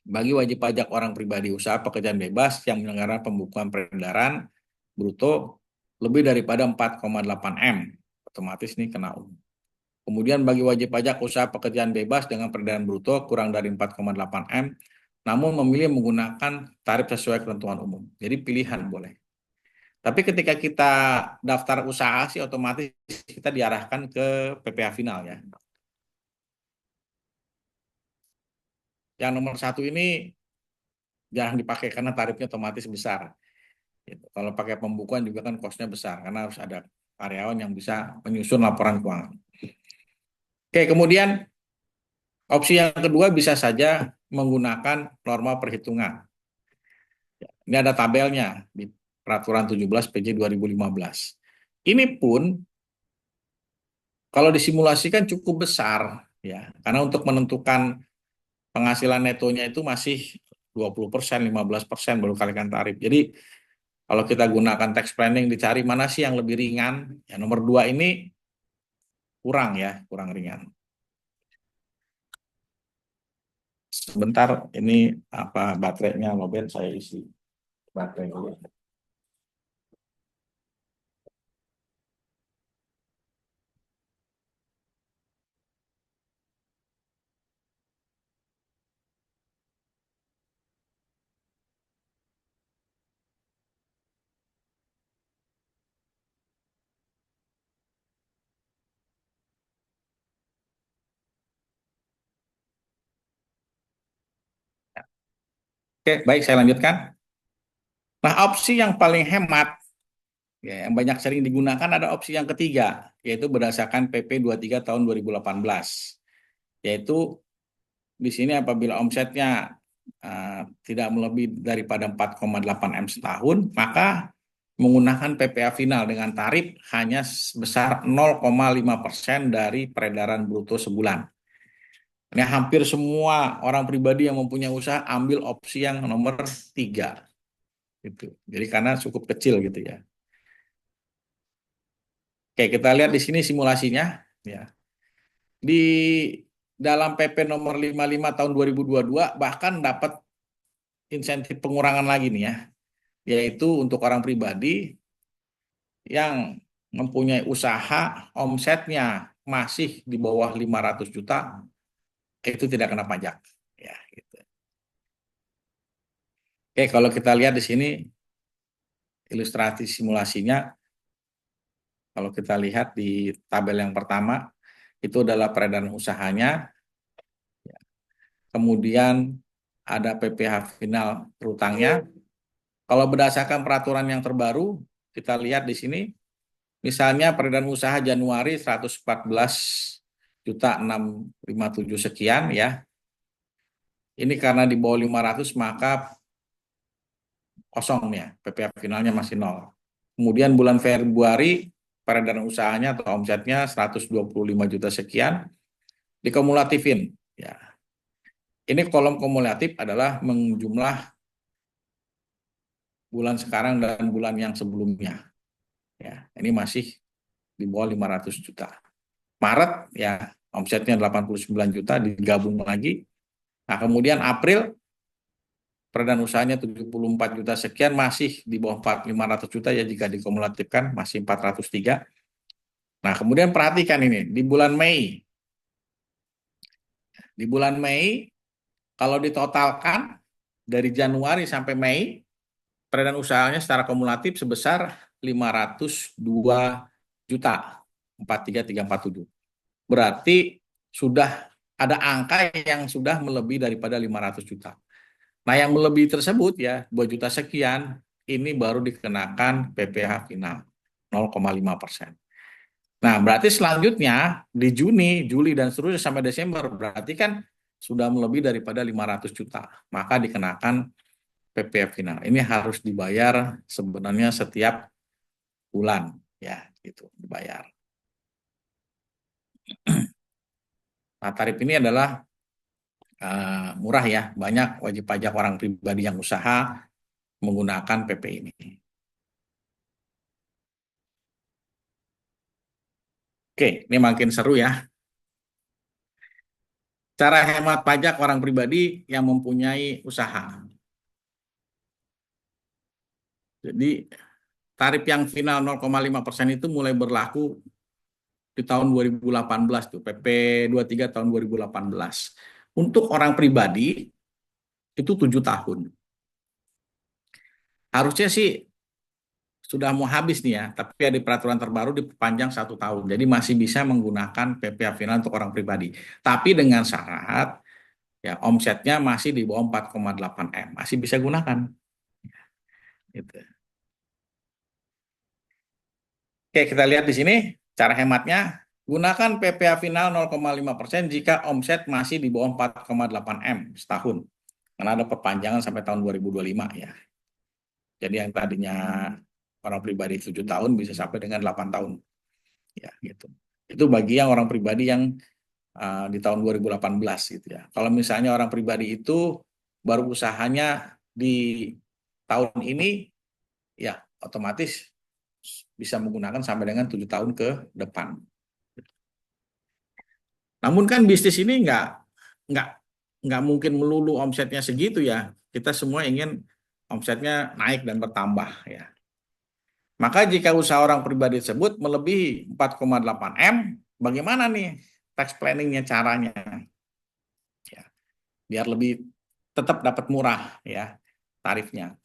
bagi wajib pajak orang pribadi usaha pekerjaan bebas yang menyelenggarakan pembukuan peredaran bruto lebih daripada 4,8 M, otomatis nih kena umum. Kemudian bagi wajib pajak usaha pekerjaan bebas dengan peredaran bruto kurang dari 4,8 M, namun memilih menggunakan tarif sesuai ketentuan umum. Jadi pilihan boleh. Tapi ketika kita daftar usaha sih otomatis kita diarahkan ke PPh final ya. Yang nomor 1 ini jarang dipakai karena tarifnya otomatis besar. Gitu. Kalau pakai pembukuan juga kan kosnya besar karena harus ada karyawan yang bisa menyusun laporan keuangan. Oke, kemudian opsi yang kedua bisa saja menggunakan norma perhitungan. Ini ada tabelnya di Peraturan 17 PJ 2015. Ini pun kalau disimulasikan cukup besar ya, karena untuk menentukan penghasilan netonya itu masih 20%, 15% baru kalikan tarif. Jadi kalau kita gunakan tax planning dicari mana sih yang lebih ringan, ya nomor 2 ini kurang ringan. Sebentar, ini apa baterainya mobil saya isi baterai dulu. Oke, baik saya lanjutkan. Nah, opsi yang paling hemat ya, yang banyak sering digunakan ada opsi yang ketiga, yaitu berdasarkan PP 23 tahun 2018. Yaitu di sini apabila omsetnya tidak melebihi daripada 4,8 M setahun, maka menggunakan PPh final dengan tarif hanya sebesar 0,5% dari peredaran bruto sebulan. Ini hampir semua orang pribadi yang mempunyai usaha ambil opsi yang nomor 3. Gitu. Jadi karena cukup kecil gitu ya. Oke, kita lihat di sini simulasinya. Ya. Di dalam PP nomor 55 tahun 2022 bahkan dapat insentif pengurangan lagi nih ya. Yaitu untuk orang pribadi yang mempunyai usaha omsetnya masih di bawah 500 juta, itu tidak kena pajak. Ya, gitu. Oke, kalau kita lihat di sini ilustrasi simulasinya, kalau kita lihat di tabel yang pertama, itu adalah peredaran usahanya, kemudian ada PPh final berutangnya. Kalau berdasarkan peraturan yang terbaru, kita lihat di sini, misalnya peredaran usaha Januari 114.657 sekian ya. Ini karena di bawah 500 maka kosong ya, PPh finalnya masih 0. Kemudian bulan Februari peredaran usahanya atau omsetnya 125 juta sekian, dikumulatifin ya. Ini kolom kumulatif adalah menjumlah bulan sekarang dan bulan yang sebelumnya. Ya, ini masih di bawah 500 juta. Maret ya omsetnya 89 juta digabung lagi. Nah, kemudian April peredaran usahanya 74 juta sekian, masih di bawah 500 juta ya jika dikumulatifkan masih 403. Nah, kemudian perhatikan ini di bulan Mei. Di bulan Mei kalau ditotalkan dari Januari sampai Mei peredaran usahanya secara kumulatif sebesar 502 juta 43347. Berarti sudah ada angka yang sudah melebihi daripada 500 juta. Nah, yang melebihi tersebut ya 2 juta sekian ini baru dikenakan PPh final 0,5%. Nah, berarti selanjutnya di Juni, Juli dan seterusnya sampai Desember berarti kan sudah melebihi daripada 500 juta. Maka dikenakan PPh final. Ini harus dibayar sebenarnya setiap bulan ya, gitu dibayar. Nah, tarif ini adalah murah ya, banyak wajib pajak orang pribadi yang usaha menggunakan PP ini. Oke, ini makin seru ya. Cara hemat pajak orang pribadi yang mempunyai usaha. Jadi tarif yang final 0,5% itu mulai berlaku di tahun 2018 tuh, PP 23 tahun 2018. Untuk orang pribadi itu 7 tahun. Harusnya sih sudah mau habis nih ya, tapi ada peraturan terbaru diperpanjang 1 tahun. Jadi masih bisa menggunakan PPh final untuk orang pribadi. Tapi dengan syarat ya omsetnya masih di bawah 4,8 M, masih bisa gunakan. Gitu. Oke, kita lihat di sini cara hematnya. Gunakan PPh final 0,5% jika omset masih di bawah 4,8 M setahun. Karena ada perpanjangan sampai tahun 2025 ya. Jadi yang tadinya orang pribadi 7 tahun bisa sampai dengan 8 tahun. Ya, gitu. Itu bagi yang orang pribadi yang di tahun 2018 gitu ya. Kalau misalnya orang pribadi itu baru usahanya di tahun ini, ya otomatis bisa menggunakan sampai dengan 7 tahun ke depan. Namun kan bisnis ini nggak nggak mungkin melulu omsetnya segitu ya. Kita semua ingin omsetnya naik dan bertambah ya. Maka jika usaha orang pribadi tersebut melebihi 4,8 M, bagaimana nih tax planningnya caranya? Ya, biar lebih tetap dapat murah ya tarifnya.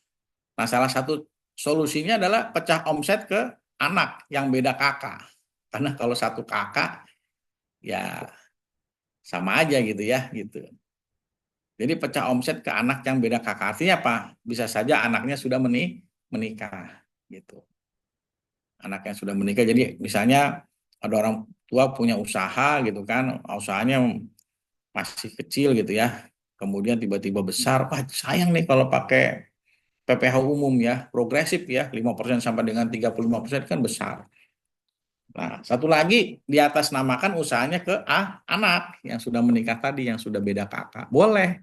Nah, salah satu solusinya adalah pecah omset ke anak yang beda kakak. Karena kalau satu kakak ya sama aja gitu ya gitu. Jadi pecah omset ke anak yang beda kakak. Artinya apa? Bisa saja anaknya sudah menikah gitu. Anak yang sudah menikah. Jadi misalnya ada orang tua punya usaha gitu kan, usahanya masih kecil gitu ya. Kemudian tiba-tiba besar, wah sayang nih kalau pakai PPh umum ya, progresif ya, 5% sampai dengan 35% kan besar. Nah, satu lagi di atas namakan usahanya ke anak yang sudah menikah tadi, yang sudah beda kakak. Boleh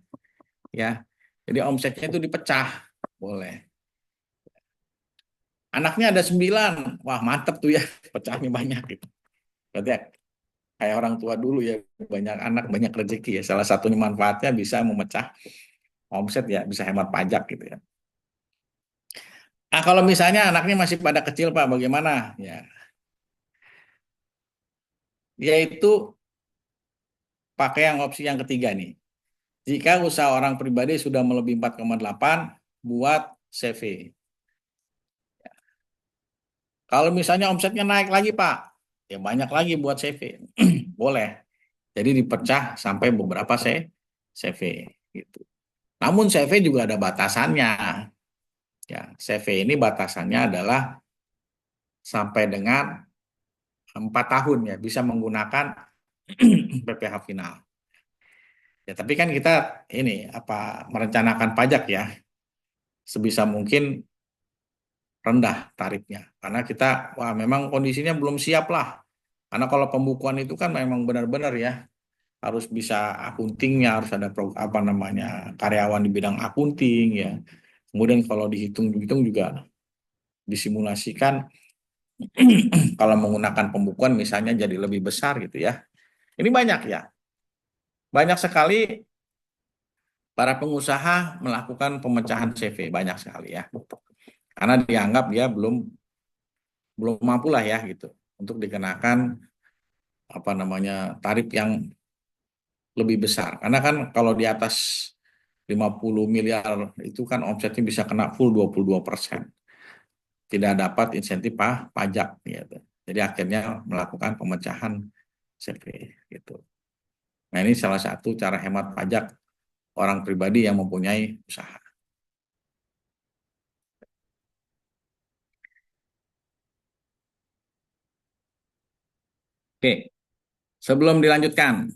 ya. Jadi omsetnya itu dipecah, boleh. Anaknya ada 9, wah mantep tuh ya, pecahnya banyak gitu. Berarti ya, kayak orang tua dulu ya, banyak anak banyak rezeki ya. Salah satunya manfaatnya bisa memecah omset ya, bisa hemat pajak gitu ya. Nah kalau misalnya anaknya masih pada kecil Pak, bagaimana? Ya, yaitu pakai yang opsi yang ketiga nih. Jika usaha orang pribadi sudah melebihi 4,8, buat CV. Kalau misalnya omsetnya naik lagi Pak, ya banyak lagi buat CV. Boleh. Jadi dipecah sampai beberapa CV gitu. Namun CV juga ada batasannya. Ya, CV ini batasannya adalah sampai dengan 4 tahun ya bisa menggunakan PPh final. Ya, tapi kan kita ini apa merencanakan pajak ya sebisa mungkin rendah tarifnya karena kita wah memang kondisinya belum siap lah. Karena kalau pembukuan itu kan memang benar-benar ya harus bisa akuntingnya, harus ada apa namanya karyawan di bidang akunting ya. Kemudian kalau dihitung-hitung juga disimulasikan kalau menggunakan pembukuan misalnya jadi lebih besar gitu ya. Ini banyak ya. Banyak sekali para pengusaha melakukan pemecahan CV banyak sekali ya. Karena dianggap dia belum belum mampu lah ya gitu untuk dikenakan apa namanya tarif yang lebih besar. Karena kan kalau di atas 50 miliar itu kan omsetnya bisa kena full 22%. Tidak dapat insentif pajak gitu. Jadi akhirnya melakukan pemecahan CV gitu. Nah, ini salah satu cara hemat pajak orang pribadi yang mempunyai usaha. Oke, sebelum dilanjutkan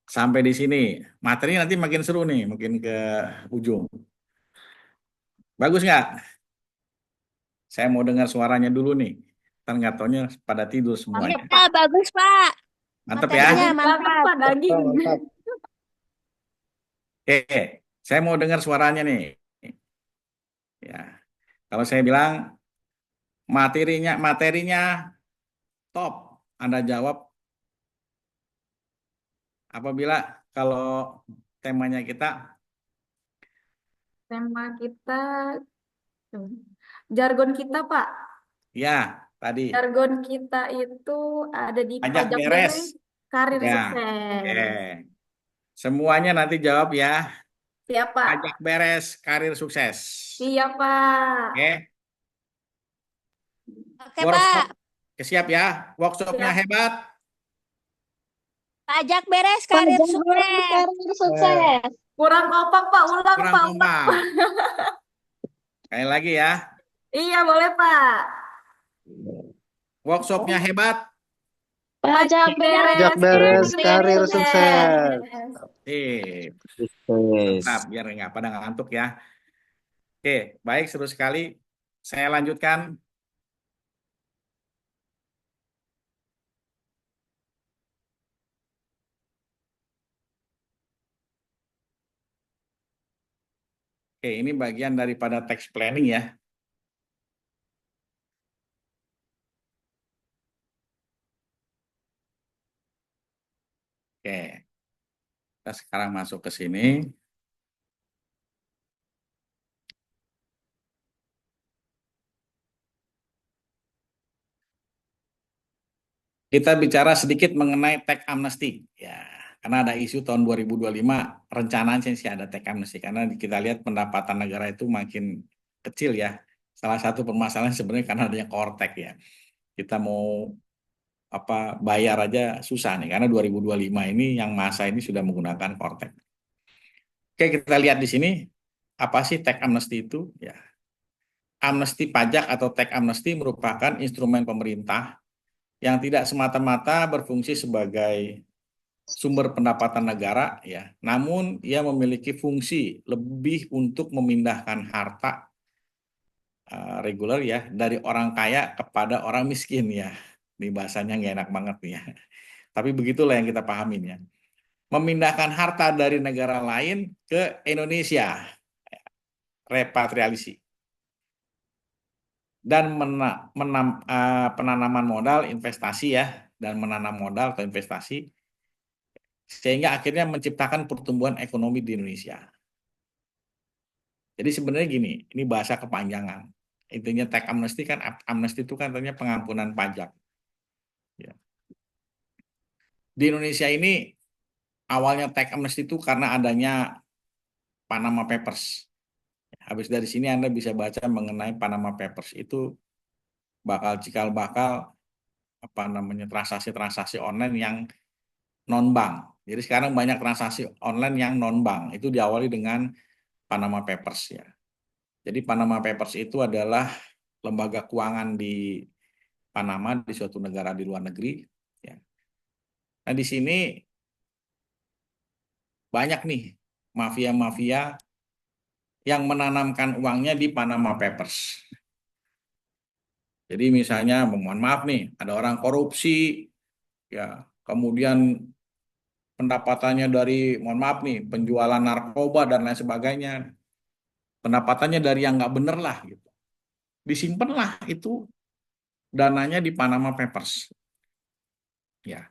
sampai di sini, materi nanti makin seru nih, makin ke ujung. Bagus nggak? Saya mau dengar suaranya dulu nih. Kan nggak taunya pada tidur semuanya. Ya, bagus, Pak. Mantep ya? Materinya mantap. Pak daging. Mantap. Oke, saya mau dengar suaranya nih. Ya, kalau saya bilang materinya top, Anda jawab apabila kalau temanya kita Tema kita jargon kita, Pak. Ya, tadi Jargon kita itu ada di pajak pajak beres. beres, karir Ya, sukses. oke. Semuanya nanti jawab ya. Siap, Pak. Pajak beres, karir sukses. Siap, Pak. Oke, Oke, workshop Pak. siap ya. Workshopnya Siap. hebat. Pajak beres, karir Pajak beres, sukses. karir sukses. Kurang kompak, Pak. Ulang, Kurang Pak. Ulang. kompak. Sekali lagi ya. Iya, boleh, Pak. Workshopnya hebat. Pajak Beres, beres, karir karir sukses. Mantap, biar nggak pada ngantuk ya. Oke, baik, seru sekali. Saya lanjutkan. Oke, ini bagian daripada tax planning ya. Oke, kita sekarang masuk ke sini. Kita bicara sedikit mengenai tax amnesty ya. Karena ada isu tahun 2025 rencananya sih ada tax amnesty karena kita lihat pendapatan negara itu makin kecil ya. Salah satu permasalahan sebenarnya karena adanya core tax ya. Kita mau bayar aja susah nih karena 2025 ini yang masa ini sudah menggunakan core tax. Oke, kita lihat di sini apa sih tax amnesty itu ya. Amnesti pajak atau tax amnesty merupakan instrumen pemerintah yang tidak semata-mata berfungsi sebagai sumber pendapatan negara ya, namun ia memiliki fungsi lebih untuk memindahkan harta reguler ya dari orang kaya kepada orang miskin ya. Ini bahasanya nggak enak banget nih ya. Tapi begitulah yang kita pahamin ya. Memindahkan harta dari negara lain ke Indonesia, repatriasi. Dan penanaman modal investasi ya, dan menanam modal atau investasi sehingga akhirnya menciptakan pertumbuhan ekonomi di Indonesia. Jadi sebenarnya gini, ini bahasa kepanjangan. Intinya tax amnesty kan, amnesty itu kan artinya pengampunan pajak. Ya. Di Indonesia ini awalnya tax amnesty itu karena adanya Panama Papers. Habis dari sini Anda bisa baca mengenai Panama Papers itu cikal bakal transaksi-transaksi online yang non bank. Jadi sekarang banyak transaksi online yang non bank. Itu diawali dengan Panama Papers ya. Jadi Panama Papers itu adalah lembaga keuangan di Panama di suatu negara di luar negeri. Ya. Nah di sini banyak nih mafia-mafia yang menanamkan uangnya di Panama Papers. Jadi misalnya, mohon maaf nih, ada orang korupsi, ya, kemudian pendapatannya dari, mohon maaf nih, penjualan narkoba dan lain sebagainya, pendapatannya dari yang nggak bener lah, gitu. Disimpanlah itu dananya di Panama Papers. Ya,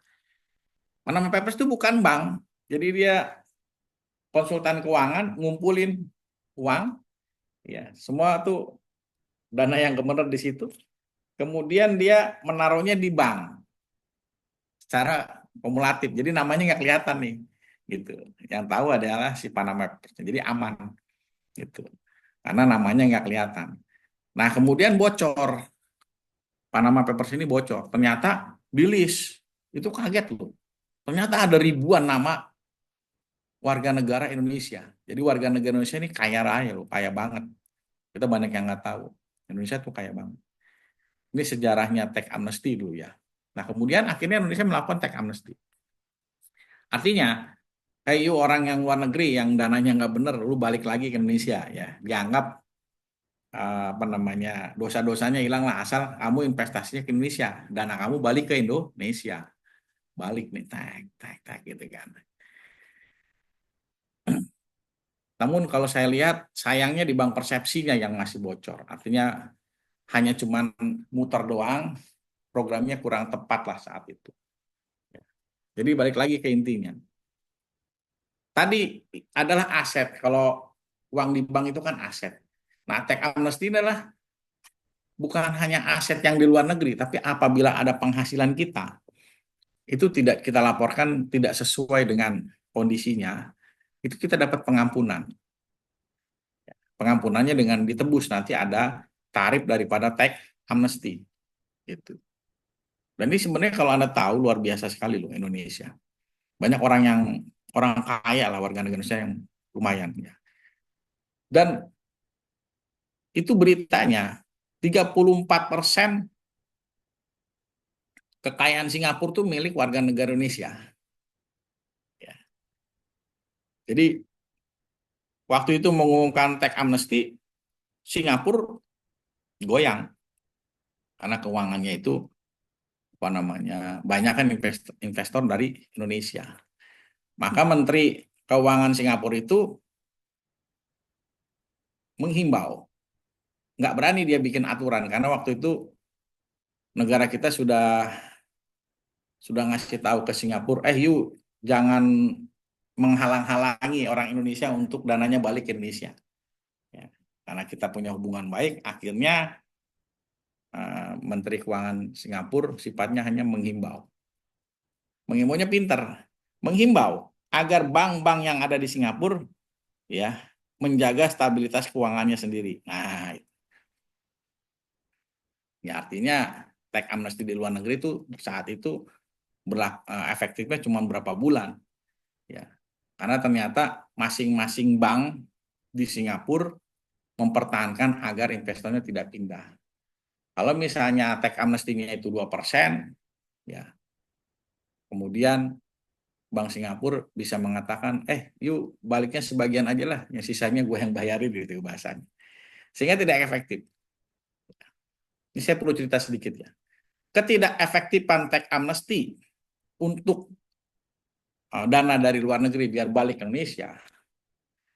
Panama Papers itu bukan bank, jadi dia konsultan keuangan ngumpulin uang, ya, semua tuh dana yang bener di situ. Kemudian dia menaruhnya di bank secara kumulatif. Jadi namanya nggak kelihatan nih, gitu. Yang tahu adalah si Panama Papers. Jadi aman, gitu. Karena namanya nggak kelihatan. Nah kemudian bocor, Panama Papers ini bocor. Ternyata di list itu kaget loh. Ternyata ada ribuan nama warga negara Indonesia. Jadi warga negara Indonesia ini kaya raya loh, kaya banget. Kita banyak yang nggak tahu. Indonesia tuh kaya banget. Ini sejarahnya tax amnesty dulu ya. Nah kemudian akhirnya Indonesia melakukan tax amnesty. Artinya, kayak you orang yang luar negeri yang dananya nggak bener, lu balik lagi ke Indonesia ya, dianggap dosa-dosanya hilang lah asal kamu investasinya ke Indonesia, dana kamu balik ke Indonesia, balik nih, tak gitu kan. Namun kalau saya lihat sayangnya di bank persepsinya yang ngasih bocor, artinya hanya cuman muter doang, programnya kurang tepat lah saat itu. Jadi balik lagi ke intinya. Tadi adalah aset, kalau uang di bank itu kan aset. Nah, tax amnesty adalah bukan hanya aset yang di luar negeri, tapi apabila ada penghasilan kita, itu tidak kita laporkan tidak sesuai dengan kondisinya, itu kita dapat pengampunan. Pengampunannya dengan ditebus, nanti ada tarif daripada tax amnesty. Gitu. Dan ini sebenarnya kalau Anda tahu luar biasa sekali loh Indonesia. Banyak orang kaya lah warga negara Indonesia yang lumayan ya. Dan itu beritanya 34% kekayaan Singapura tuh milik warga negara Indonesia. Ya. Jadi waktu itu mengumumkan tax amnesty, Singapura goyang karena keuangannya itu apa namanya banyak kan investor dari Indonesia. Maka Menteri Keuangan Singapura itu menghimbau, nggak berani dia bikin aturan karena waktu itu negara kita sudah ngasih tahu ke Singapura, you jangan menghalang-halangi orang Indonesia untuk dananya balik ke Indonesia. Ya, karena kita punya hubungan baik, akhirnya Menteri Keuangan Singapura sifatnya hanya menghimbau. Menghimbaunya pinter, menghimbau agar bank-bank yang ada di Singapura ya menjaga stabilitas keuangannya sendiri. Nah, ya artinya tax amnesty di luar negeri itu saat itu efektifnya cuma berapa bulan, ya karena ternyata masing-masing bank di Singapura mempertahankan agar investornya tidak pindah. Kalau misalnya tax amnesty-nya itu 2%, ya kemudian Bank Singapura bisa mengatakan, yuk baliknya sebagian aja lah, yang sisanya gue yang bayarin gitu bahasanya. Sehingga tidak efektif. Ini saya perlu cerita sedikit ya. Ketidakefektifan tax amnesty untuk dana dari luar negeri biar balik ke Indonesia,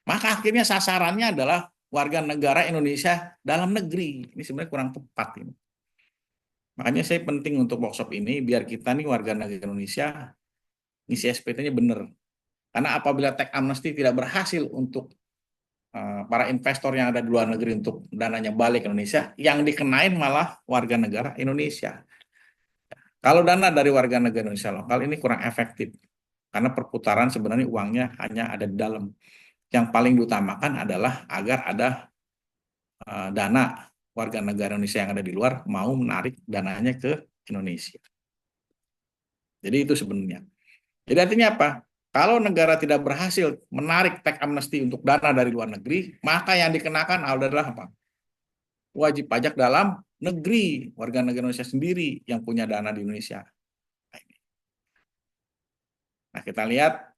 maka akhirnya sasarannya adalah warga negara Indonesia dalam negeri. Ini sebenarnya kurang tepat ini. Makanya saya penting untuk workshop ini biar kita nih warga negara Indonesia ngisi SPT-nya benar. Karena apabila tax amnesty tidak berhasil untuk para investor yang ada di luar negeri untuk dananya balik ke Indonesia, yang dikenain malah warga negara Indonesia. Kalau dana dari warga negara Indonesia lokal ini kurang efektif. Karena perputaran sebenarnya uangnya hanya ada di dalam. Yang paling diutamakan adalah agar ada dana warga negara Indonesia yang ada di luar mau menarik dananya ke Indonesia. Jadi itu sebenarnya. Jadi artinya apa? Kalau negara tidak berhasil menarik tax amnesty untuk dana dari luar negeri, maka yang dikenakan adalah apa? Wajib pajak dalam negeri, warga negara Indonesia sendiri yang punya dana di Indonesia. Nah, kita lihat,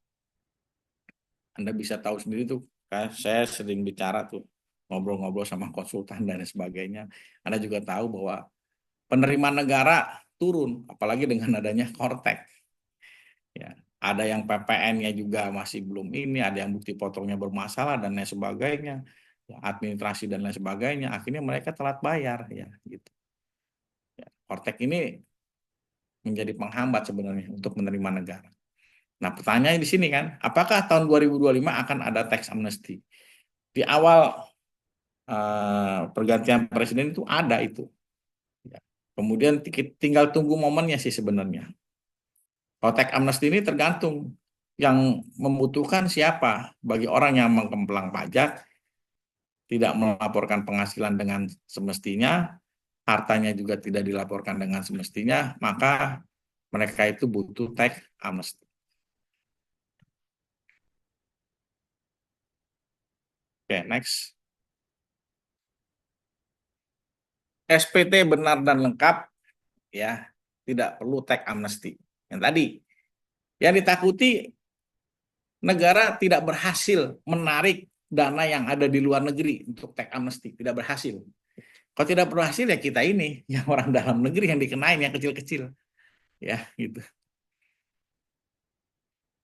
Anda bisa tahu sendiri tuh, saya sering bicara tuh, ngobrol-ngobrol sama konsultan dan sebagainya. Anda juga tahu bahwa penerimaan negara turun, apalagi dengan adanya Kortek. Ya, ada yang PPN-nya juga masih belum ini, ada yang bukti potongnya bermasalah dan lain sebagainya, ya, administrasi dan lain sebagainya. Akhirnya mereka telat bayar, ya gitu. Ya, Kortek ini menjadi penghambat sebenarnya untuk menerima negara. Nah, pertanyaannya di sini kan, apakah tahun 2025 akan ada tax amnesty? Di awal pergantian presiden itu ada itu. Ya. Kemudian tinggal tunggu momennya sih sebenarnya. Kalau tax amnesty ini tergantung yang membutuhkan siapa. Bagi orang yang mengkemplang pajak, tidak melaporkan penghasilan dengan semestinya, hartanya juga tidak dilaporkan dengan semestinya, maka mereka itu butuh tax amnesty. Oke, next. SPT benar dan lengkap, ya, tidak perlu tax amnesty. Yang tadi, yang ditakuti negara tidak berhasil menarik dana yang ada di luar negeri untuk tax amnesty, tidak berhasil. Kalau tidak berhasil ya kita ini, yang orang dalam negeri yang dikenain, yang kecil-kecil, ya, gitu.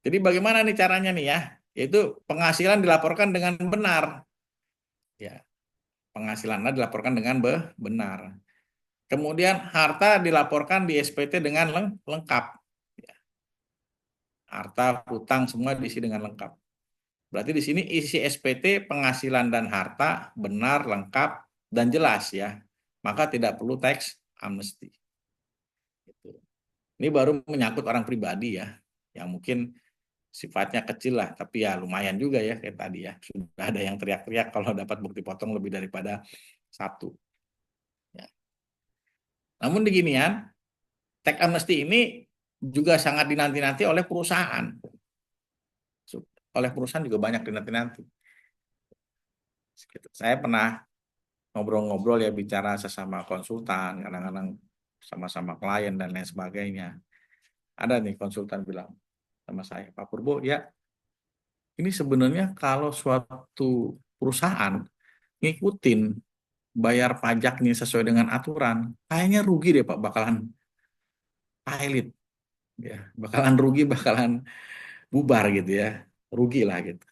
Jadi bagaimana nih caranya nih ya? Yaitu penghasilan dilaporkan dengan benar, ya, penghasilannya dilaporkan dengan benar. Kemudian harta dilaporkan di SPT dengan lengkap. Harta, hutang semua diisi dengan lengkap. Berarti di sini isi SPT penghasilan dan harta benar, lengkap dan jelas ya. maka tidak perlu tax amnesty. Gitu. Ini baru menyangkut orang pribadi ya, yang mungkin sifatnya kecil lah, tapi ya lumayan juga ya kayak tadi ya. Sudah ada yang teriak-teriak kalau dapat bukti potong lebih daripada 1. Ya. Namun beginian, tax amnesty ini juga sangat dinanti-nanti oleh perusahaan. Oleh perusahaan juga banyak dinanti-nanti. Saya pernah ngobrol-ngobrol ya, bicara sesama konsultan, kadang-kadang sama-sama klien dan lain sebagainya. Ada nih konsultan bilang sama saya, Pak Purbo, ya ini sebenarnya kalau suatu perusahaan ngikutin bayar pajaknya sesuai dengan aturan, kayaknya rugi deh Pak, bakalan pilot, ya, bakalan rugi, bakalan bubar gitu ya, rugi lah gitu.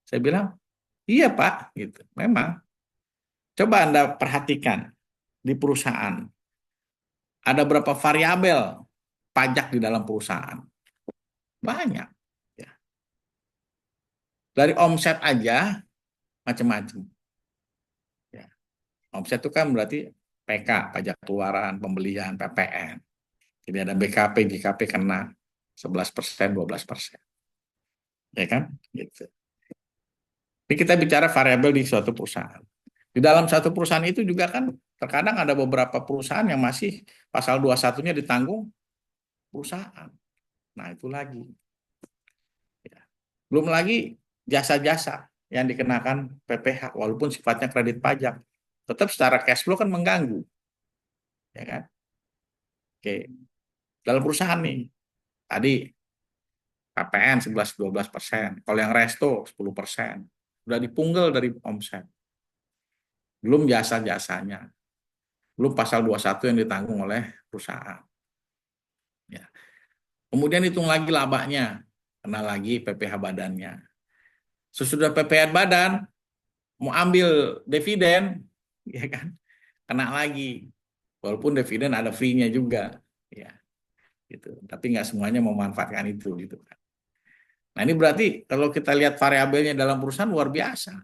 Saya bilang, iya Pak, gitu. Memang. Coba Anda perhatikan di perusahaan, ada berapa variabel pajak di dalam perusahaan? Banyak. Ya. Dari omset aja macam-macam. Ya. Omset itu kan berarti PK, pajak keluaran, pembelian, PPN. Jadi ada BKP, JKP kena 11%, 12%. Ya kan? Gitu. Ini kita bicara variabel di suatu perusahaan. Di dalam satu perusahaan itu juga kan terkadang ada beberapa perusahaan yang masih pasal 21-nya ditanggung perusahaan. Nah, itu lagi. Ya. Belum lagi jasa-jasa yang dikenakan PPh, walaupun sifatnya kredit pajak. Tetap secara cash flow kan mengganggu. Ya kan? Oke. Dalam perusahaan nih, tadi KPN 11-12%. Kalau yang resto 10%. Sudah dipunggal dari omset. Belum jasa-jasanya. Belum pasal 21 yang ditanggung oleh perusahaan. Ya. Kemudian hitung lagi labanya. Kena lagi PPh badannya. Sesudah PPh badan, mau ambil dividen, ya kan? Kena lagi. Walaupun dividen ada fee-nya juga. Ya. Gitu. Tapi nggak semuanya memanfaatkan itu. Gitu kan. Nah ini berarti kalau kita lihat variabelnya dalam perusahaan luar biasa.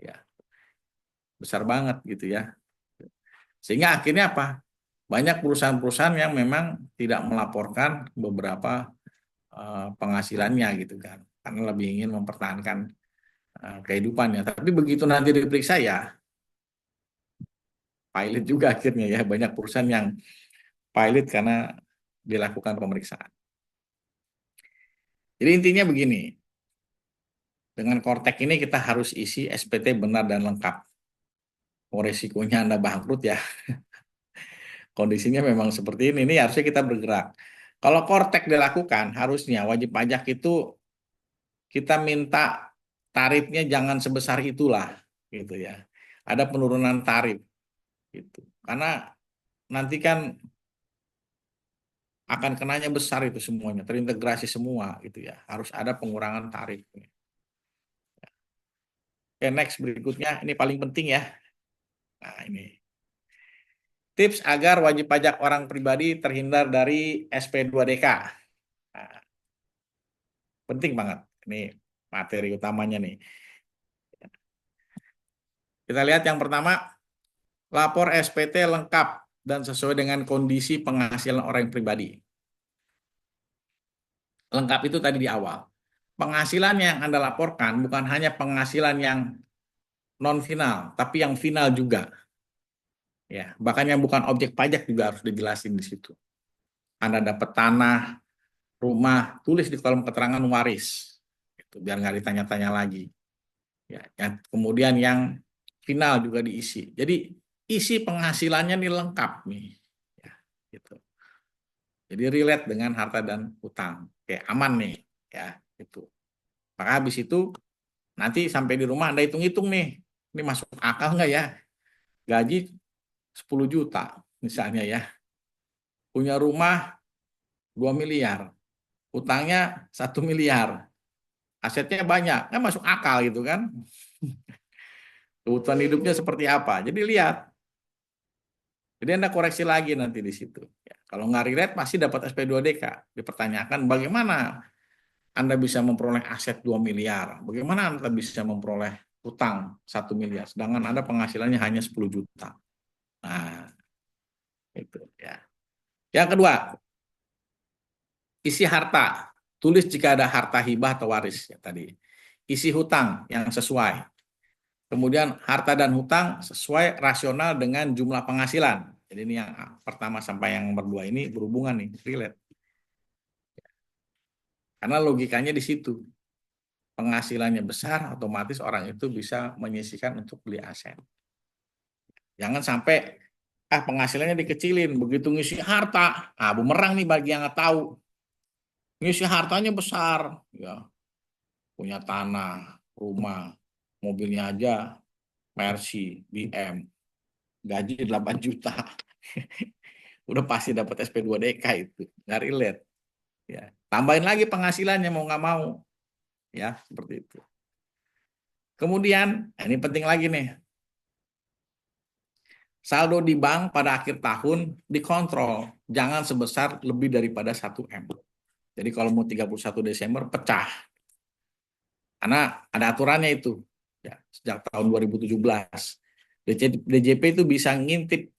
Ya. Besar banget gitu ya. Sehingga akhirnya apa? Banyak perusahaan-perusahaan yang memang tidak melaporkan beberapa penghasilannya gitu kan. Karena lebih ingin mempertahankan kehidupannya. Tapi begitu nanti diperiksa ya pilot juga akhirnya ya. Banyak perusahaan yang pilot karena dilakukan pemeriksaan. Jadi intinya begini. Dengan Kortek ini kita harus isi SPT benar dan lengkap. Oh, resikonya Anda bangkrut ya. Kondisinya memang seperti ini harusnya kita bergerak. Kalau Kortek dilakukan, harusnya wajib pajak itu kita minta tarifnya jangan sebesar itulah, gitu ya. Ada penurunan tarif, gitu. Karena nanti kan akan kenanya besar itu semuanya, terintegrasi semua, gitu ya. Harus ada pengurangan tarif. Oke, next berikutnya, ini paling penting ya. Nah, ini. Tips agar wajib pajak orang pribadi terhindar dari SP2DK. Nah, penting banget. Ini materi utamanya nih. Kita lihat yang pertama, lapor SPT lengkap dan sesuai dengan kondisi penghasilan orang pribadi. Lengkap itu tadi di awal. Penghasilan yang Anda laporkan bukan hanya penghasilan yang non-final, tapi yang final juga. Ya, bahkan yang bukan objek pajak juga harus dijelasin di situ. Anda dapat tanah, rumah, tulis di kolom keterangan waris, gitu, biar nggak ditanya-tanya lagi. Ya, kemudian yang final juga diisi. Jadi isi penghasilannya nih lengkap nih, ya, gitu. Jadi relate dengan harta dan utang, kayak aman nih, ya, itu. Maka habis itu nanti sampai di rumah Anda hitung-hitung nih, ini masuk akal nggak ya? Gaji 10 juta misalnya ya, punya rumah 2 miliar, utangnya 1 miliar, asetnya banyak, kan masuk akal gitu kan. Kebutuhan hidupnya seperti apa, jadi lihat. Jadi Anda koreksi lagi nanti di situ. Ya, kalau nggak relate pasti dapat SP2DK. Dipertanyakan bagaimana Anda bisa memperoleh aset 2 miliar, bagaimana Anda bisa memperoleh utang 1 miliar, sedangkan Anda penghasilannya hanya 10 juta. Nah, itu ya. Yang kedua, isi harta. Tulis jika ada harta hibah atau waris ya tadi. Isi hutang yang sesuai. Kemudian harta dan hutang sesuai rasional dengan jumlah penghasilan. Jadi ini yang pertama sampai yang berdua ini berhubungan nih, relate. Karena logikanya di situ. Penghasilannya besar, otomatis orang itu bisa menyisihkan untuk beli aset. Jangan sampai penghasilannya dikecilin, begitu ngisi harta, bumerang nih bagi yang nggak tahu. Ngisi hartanya besar, ya punya tanah, rumah, mobilnya aja Mercy, BM, gaji 8 juta. Udah pasti dapat SP2DK itu, nggak relate. Ya. Tambahin lagi penghasilannya mau nggak mau. Ya, seperti itu. Kemudian, ini penting lagi nih. Saldo di bank pada akhir tahun dikontrol, jangan sebesar lebih daripada 1M. Jadi kalau mau 31 Desember pecah. Karena ada aturannya itu. Ya, sejak tahun 2017. DJP itu bisa ngintip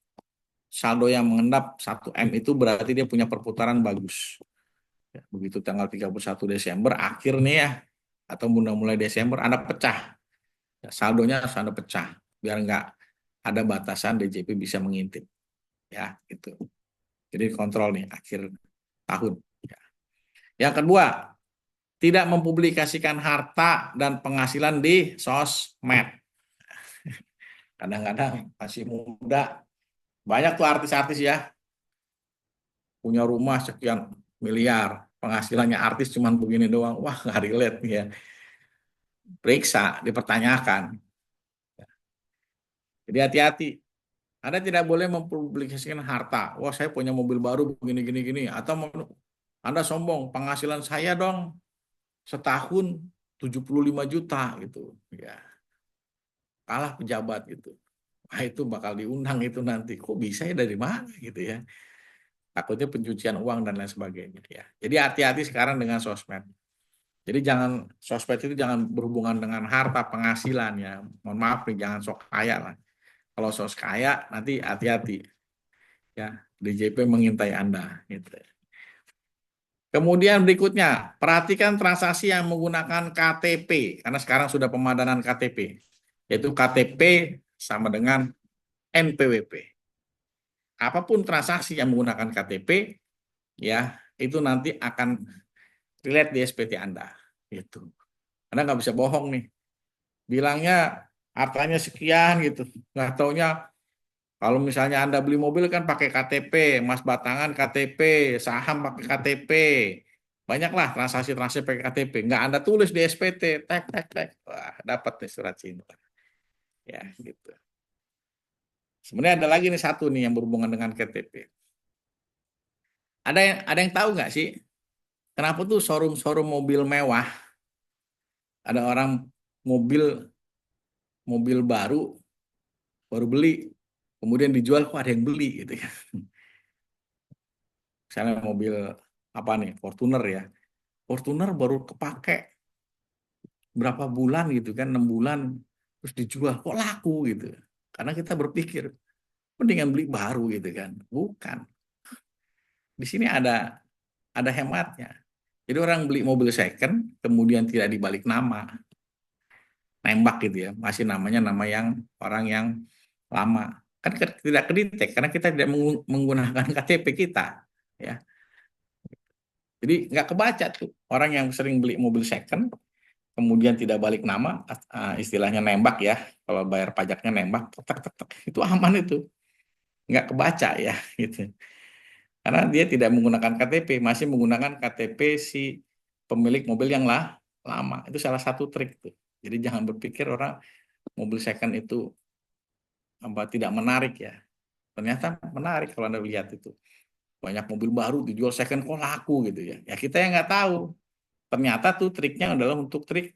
saldo yang mengendap 1M itu berarti dia punya perputaran bagus. Ya, begitu tanggal 31 Desember akhirnya ya, atau mulai Desember Anda pecah. Ya, saldonya harus Anda pecah. Biar nggak ada batasan DJP bisa mengintip. Ya, itu. Jadi kontrol nih akhir tahun. Ya. Yang kedua, tidak mempublikasikan harta dan penghasilan di sosmed. Kadang-kadang masih muda, banyak tuh artis-artis ya, punya rumah sekian miliar, penghasilannya artis cuman begini doang, wah nggak relate nih ya. Periksa, dipertanyakan. Jadi hati-hati. Anda tidak boleh mempublikasikan harta. Wah saya punya mobil baru begini-gini. Atau Anda sombong, penghasilan saya dong setahun 75 juta gitu. Ya, kalah pejabat gitu. Nah itu bakal diundang itu nanti. Kok bisa ya dari mana gitu ya. Takutnya pencucian uang dan lain sebagainya ya. Jadi hati-hati sekarang dengan sosmed. Jadi sosmed itu jangan berhubungan dengan harta penghasilan ya. Mohon maaf nih jangan sok kaya lah. Kalau sos kaya nanti hati-hati ya, DJP mengintai Anda gitu. Kemudian berikutnya, perhatikan transaksi yang menggunakan KTP karena sekarang sudah pemadanan KTP. Yaitu KTP sama dengan NPWP. Apapun transaksi yang menggunakan KTP ya, itu nanti akan relate di SPT Anda gitu. Anda nggak bisa bohong nih. Bilangnya hartanya sekian gitu. Nggak taunya kalau misalnya Anda beli mobil kan pakai KTP, emas batangan KTP, saham pakai KTP. Banyaklah transaksi-transaksi pakai KTP. Nggak Anda tulis di SPT, tek. Wah, dapat nih surat cinta. Ya, gitu. Sebenarnya ada lagi nih satu nih yang berhubungan dengan KTP. Ada yang tahu nggak sih kenapa tuh showroom mobil mewah ada orang mobil baru beli kemudian dijual kok ada yang beli gitu ya. Misalnya mobil apa nih Fortuner ya. Fortuner baru kepake berapa bulan gitu kan 6 bulan terus dijual kok laku gitu. Karena kita berpikir mendingan beli baru gitu kan. Bukan. Di sini ada hematnya. Jadi orang beli mobil second kemudian tidak dibalik nama. Nembak gitu ya. Masih namanya nama yang orang yang lama. Kan tidak kedetek karena kita tidak menggunakan KTP kita ya. Jadi nggak kebaca tuh orang yang sering beli mobil second kemudian tidak balik nama, istilahnya nembak ya, kalau bayar pajaknya nembak, itu aman itu, nggak kebaca ya, gitu. Karena dia tidak menggunakan KTP, masih menggunakan KTP si pemilik mobil yang lama, itu salah satu trik tuh. Jadi jangan berpikir orang mobil second itu tidak menarik ya, ternyata menarik kalau Anda lihat itu. Banyak mobil baru dijual second kok laku gitu ya. Ya kita yang nggak tahu. Ternyata tuh triknya adalah untuk trik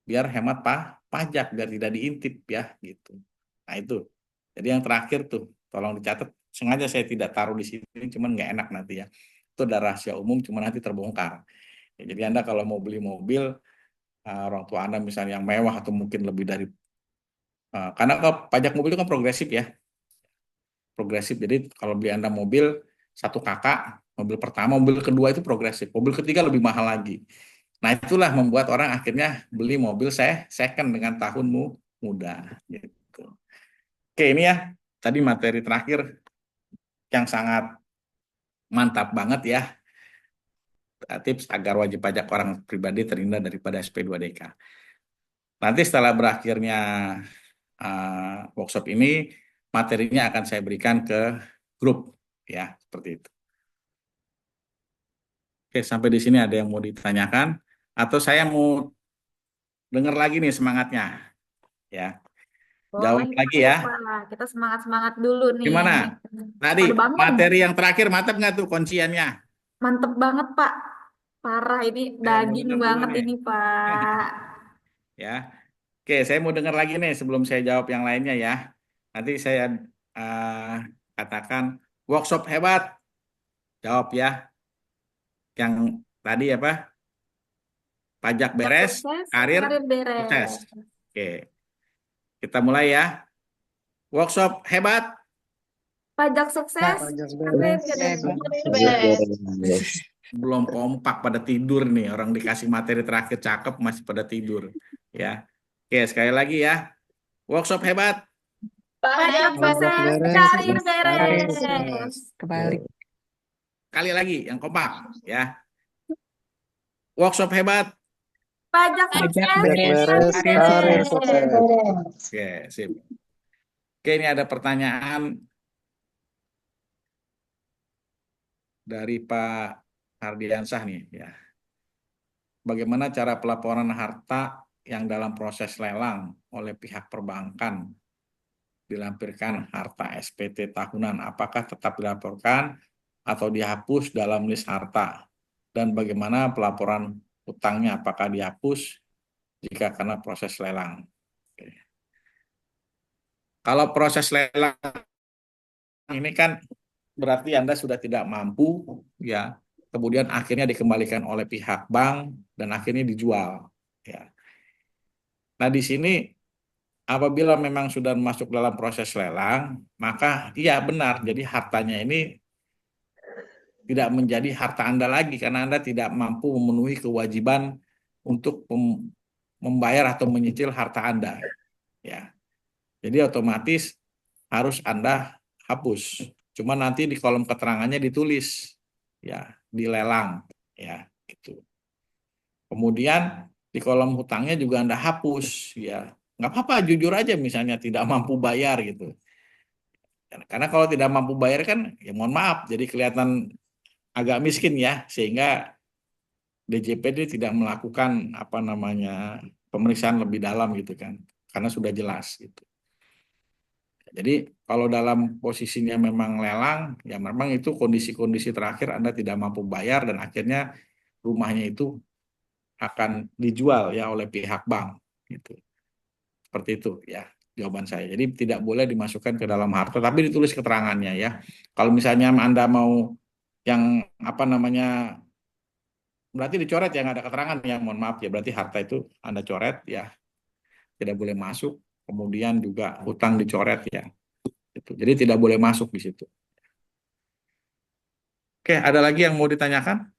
biar hemat pajak biar tidak diintip ya gitu. Nah itu. Jadi yang terakhir tuh tolong dicatat. Sengaja saya tidak taruh di sini cuman nggak enak nanti ya. Itu udah rahasia umum cuman nanti terbongkar. Ya, jadi Anda kalau mau beli mobil orang tua Anda misalnya yang mewah atau mungkin lebih dari karena kalau pajak mobil itu kan progresif ya. progresif. Jadi kalau beli Anda mobil satu kakak, mobil pertama, mobil kedua itu progresif, mobil ketiga lebih mahal lagi. Nah, itulah membuat orang akhirnya beli mobil second dengan tahunmu muda. Gitu. Oke, ini ya tadi materi terakhir yang sangat mantap banget ya. Tips agar wajib pajak orang pribadi terhindar daripada SP2DK. Nanti setelah berakhirnya workshop ini, materinya akan saya berikan ke grup, ya, seperti itu. Oke, sampai di sini ada yang mau ditanyakan? Atau saya mau dengar lagi nih semangatnya, ya. Jawab Boleh, lagi boleh, ya. Pak. Kita semangat-semangat dulu nih. Gimana? Tadi Pada bangun. materi yang terakhir mantap nggak tuh kunciannya? Mantep banget, Pak. Parah, ini Saya mau daging dengar dulu banget nih. ini, Pak. Ya. Oke, saya mau dengar lagi nih sebelum saya jawab yang lainnya ya. Nanti saya katakan workshop hebat. Jawab ya. Yang tadi apa? Pajak beres, Sukses, karir karir sukses. beres. Oke. Kita mulai ya. Workshop hebat. Pajak sukses, Pajak karir beres. beres. Belum kompak pada tidur nih. Orang dikasih materi terakhir cakep masih pada tidur. Ya. Oke, sekali lagi ya. Workshop hebat. Pajak Pajak sukses, beres. karir Karir beres. sukses. Kebalik. Kali lagi yang kompak ya. Workshop hebat. Pajak Pajak sukses, Pajak beres, beres. karir Karir sukses. sukses. Oke, sip. Oke, ini ada pertanyaan dari Pak Hardiansah nih ya. Bagaimana cara pelaporan harta yang dalam proses lelang oleh pihak perbankan dilampirkan harta SPT tahunan? Apakah tetap dilaporkan atau dihapus dalam list harta? Dan bagaimana pelaporan utangnya? Apakah dihapus jika karena proses lelang? Oke. Kalau proses lelang ini kan berarti Anda sudah tidak mampu, ya. Kemudian akhirnya dikembalikan oleh pihak bank dan akhirnya dijual, ya. Nah, di sini apabila memang sudah masuk dalam proses lelang, maka iya benar. Jadi hartanya ini tidak menjadi harta Anda lagi karena Anda tidak mampu memenuhi kewajiban untuk membayar atau menyicil harta Anda, ya. Jadi otomatis harus Anda hapus. Cuma nanti di kolom keterangannya ditulis, ya, dilelang, ya, gitu. Kemudian di kolom hutangnya juga Anda hapus, ya. Nggak apa-apa, jujur aja misalnya tidak mampu bayar gitu. Karena kalau tidak mampu bayar kan, ya mohon maaf, jadi kelihatan agak miskin ya, sehingga DJP ini tidak melakukan apa namanya pemeriksaan lebih dalam gitu kan, karena sudah jelas gitu. Jadi kalau dalam posisinya memang lelang, ya memang itu kondisi-kondisi terakhir Anda tidak mampu bayar dan akhirnya rumahnya itu akan dijual ya oleh pihak bank gitu. Seperti itu ya jawaban saya. Jadi tidak boleh dimasukkan ke dalam harta tapi ditulis keterangannya ya. Kalau misalnya Anda mau yang apa namanya berarti dicoret ya nggak ada keterangan ya, mohon maaf ya, berarti harta itu Anda coret ya, tidak boleh masuk. Kemudian juga hutang dicoret ya. Gitu. Jadi tidak boleh masuk di situ. Oke, ada lagi yang mau ditanyakan?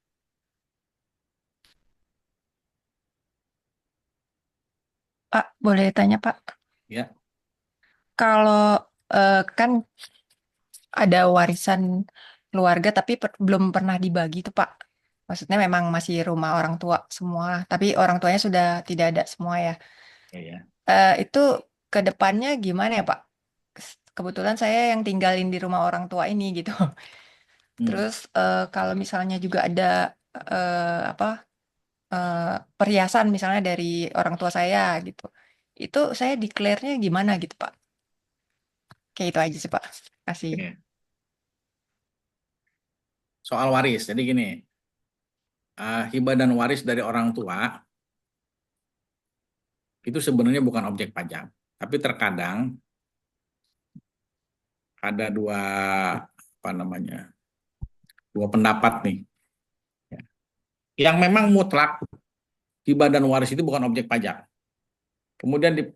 Pak, boleh tanya Pak? Ya. Kalau kan ada warisan keluarga tapi belum pernah dibagi tuh Pak. Maksudnya memang masih rumah orang tua semua, tapi orang tuanya sudah tidak ada semua ya. Ya. Itu ke depannya gimana ya Pak? Kebetulan saya yang tinggalin di rumah orang tua ini gitu. Terus kalau misalnya juga ada apa perhiasan misalnya dari orang tua saya gitu, itu saya declare-nya gimana gitu Pak? Kayak itu aja sih Pak. Kasih. Oke. Soal waris, jadi gini, hibah dan waris dari orang tua itu sebenarnya bukan objek pajak, tapi terkadang ada dua pendapat nih, ya. Yang memang mutlak hibah dan waris itu bukan objek pajak. Kemudian di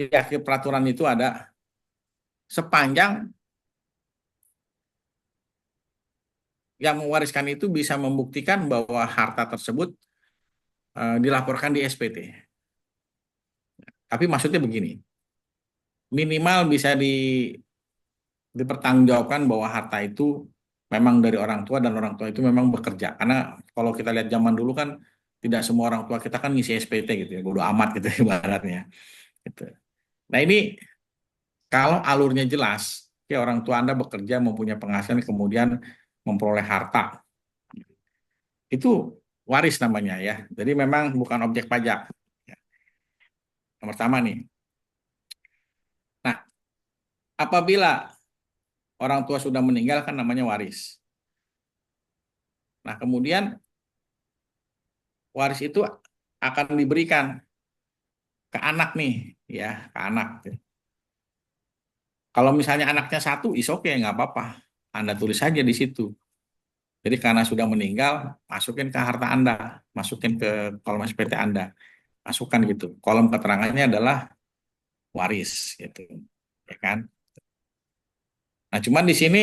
akhir peraturan itu ada sepanjang yang mewariskan itu bisa membuktikan bahwa harta tersebut dilaporkan di SPT. Tapi maksudnya begini, minimal bisa dipertanggungjawabkan bahwa harta itu memang dari orang tua dan orang tua itu memang bekerja. Karena kalau kita lihat zaman dulu kan tidak semua orang tua kita kan ngisi SPT gitu ya, bodo amat gitu ibaratnya. Gitu. Nah ini kalau alurnya jelas, ya orang tua Anda bekerja mempunyai penghasilan kemudian memperoleh harta, itu waris namanya ya. Jadi memang bukan objek pajak. Ya. Yang pertama nih. Nah, apabila orang tua sudah meninggal kan namanya waris. Nah, kemudian waris itu akan diberikan ke anak nih, ya, ke anak. Kalau misalnya anaknya satu, is oke, nggak apa-apa. Anda tulis saja di situ. Jadi karena sudah meninggal, masukin ke harta Anda, masukin ke kolom SPT Anda, masukkan gitu. Kolom keterangannya adalah waris, gitu, ya kan? Nah, cuman di sini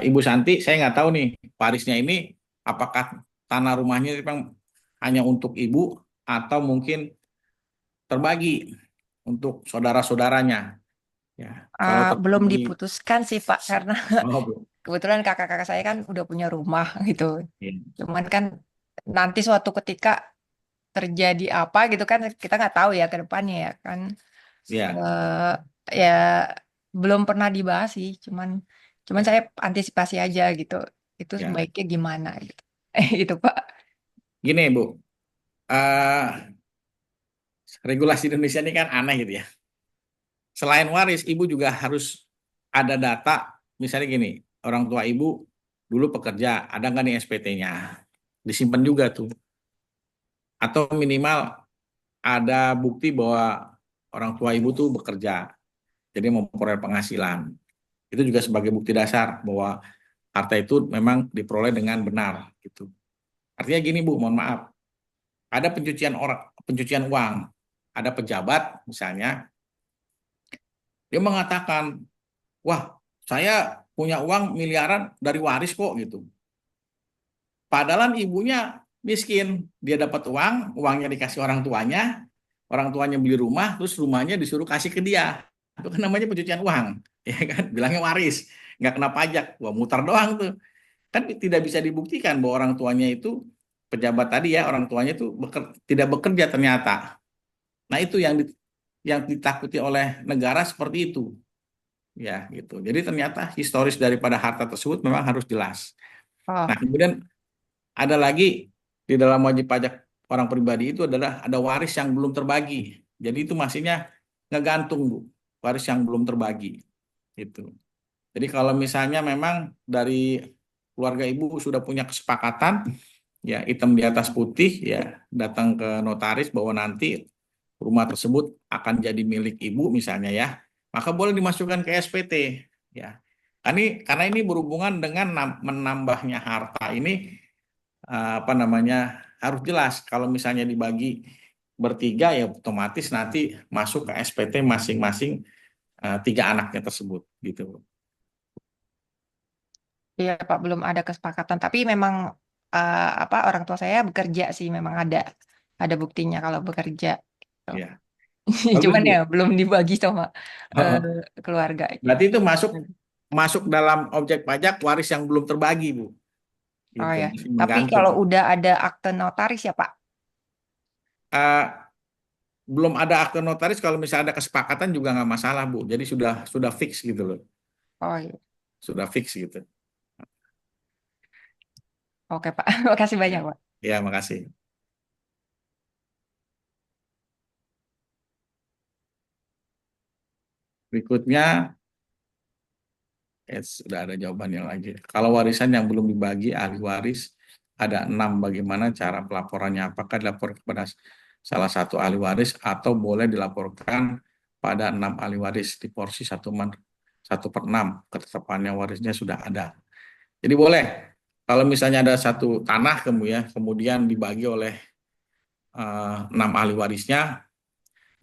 Ibu Santi, saya nggak tahu nih warisnya ini apakah tanah rumahnya memang hanya untuk ibu atau mungkin terbagi untuk saudara-saudaranya. Ya, kalau Belum terbagi, diputuskan sih Pak, karena oh, belum. kebetulan kakak-kakak saya kan udah punya rumah gitu. Ya, Cuman kan nanti suatu ketika terjadi apa gitu kan kita nggak tahu ya ke depannya ya kan. ya, Eh, ya belum pernah dibahas sih, cuman ya, saya antisipasi aja gitu. Itu ya. sebaiknya gimana gitu. Gitu Pak. Gini Bu, eh, regulasi Indonesia ini kan aneh gitu ya. Selain waris, ibu juga harus ada data, misalnya gini, orang tua ibu dulu pekerja, ada nggak nih SPT-nya? Disimpan juga tuh. Atau minimal ada bukti bahwa orang tua ibu tuh bekerja, jadi memperoleh penghasilan. Itu juga sebagai bukti dasar bahwa harta itu memang diperoleh dengan benar gitu. Artinya gini Bu, mohon maaf, ada pencucian uang, ada pejabat misalnya, dia mengatakan, wah saya punya uang miliaran dari waris kok gitu. Padahal ibunya miskin, dia dapat uang, uangnya dikasih orang tuanya beli rumah, terus rumahnya disuruh kasih ke dia. Itu kan namanya pencucian uang, ya kan? Bilangnya waris, nggak kena pajak, wah mutar doang tuh. Kan tidak bisa dibuktikan bahwa orang tuanya itu pejabat tadi ya, orang tuanya itu tidak bekerja ternyata. Nah itu yang ditakuti oleh negara seperti itu, ya gitu. Jadi ternyata historis daripada harta tersebut memang harus jelas. Oh, Nah kemudian ada lagi di dalam wajib pajak orang pribadi itu adalah ada waris yang belum terbagi. Jadi itu masihnya ngegantung Bu, waris yang belum terbagi. Itu. Jadi kalau misalnya memang dari keluarga ibu sudah punya kesepakatan, ya hitam di atas putih, ya datang ke notaris bahwa nanti rumah tersebut akan jadi milik ibu misalnya ya, maka boleh dimasukkan ke SPT. Ya, karena ini berhubungan dengan menambahnya harta ini apa namanya harus jelas. Kalau misalnya dibagi bertiga ya otomatis nanti masuk ke SPT masing-masing tiga anaknya tersebut gitu. iya Pak, belum ada kesepakatan. Tapi memang apa orang tua saya bekerja sih, memang ada buktinya kalau bekerja. Gitu. Ya, bagus Cuman Bu. ya belum dibagi sama eh, keluarga. Berarti itu masuk masuk dalam objek pajak waris yang belum terbagi Bu. Oh Gitu, ya. masih Tapi menggantung. kalau udah ada akte notaris ya Pak. Eh, belum ada akte notaris kalau misalnya ada kesepakatan juga nggak masalah Bu. Jadi sudah fix gitu loh, Oh iya. sudah fix gitu. Oke Pak. Makasih Ya, banyak Pak. ya makasih. Berikutnya sudah ada jawabannya lagi. Kalau warisan yang belum dibagi ahli waris ada 6. Bagaimana cara pelaporannya? Apakah dilaporkan kepada salah satu ahli waris atau boleh dilaporkan pada 6 ahli waris di porsi 1/6 ketetapannya warisnya sudah ada. Jadi boleh kalau misalnya ada satu tanah kemudian dibagi oleh 6 ahli warisnya,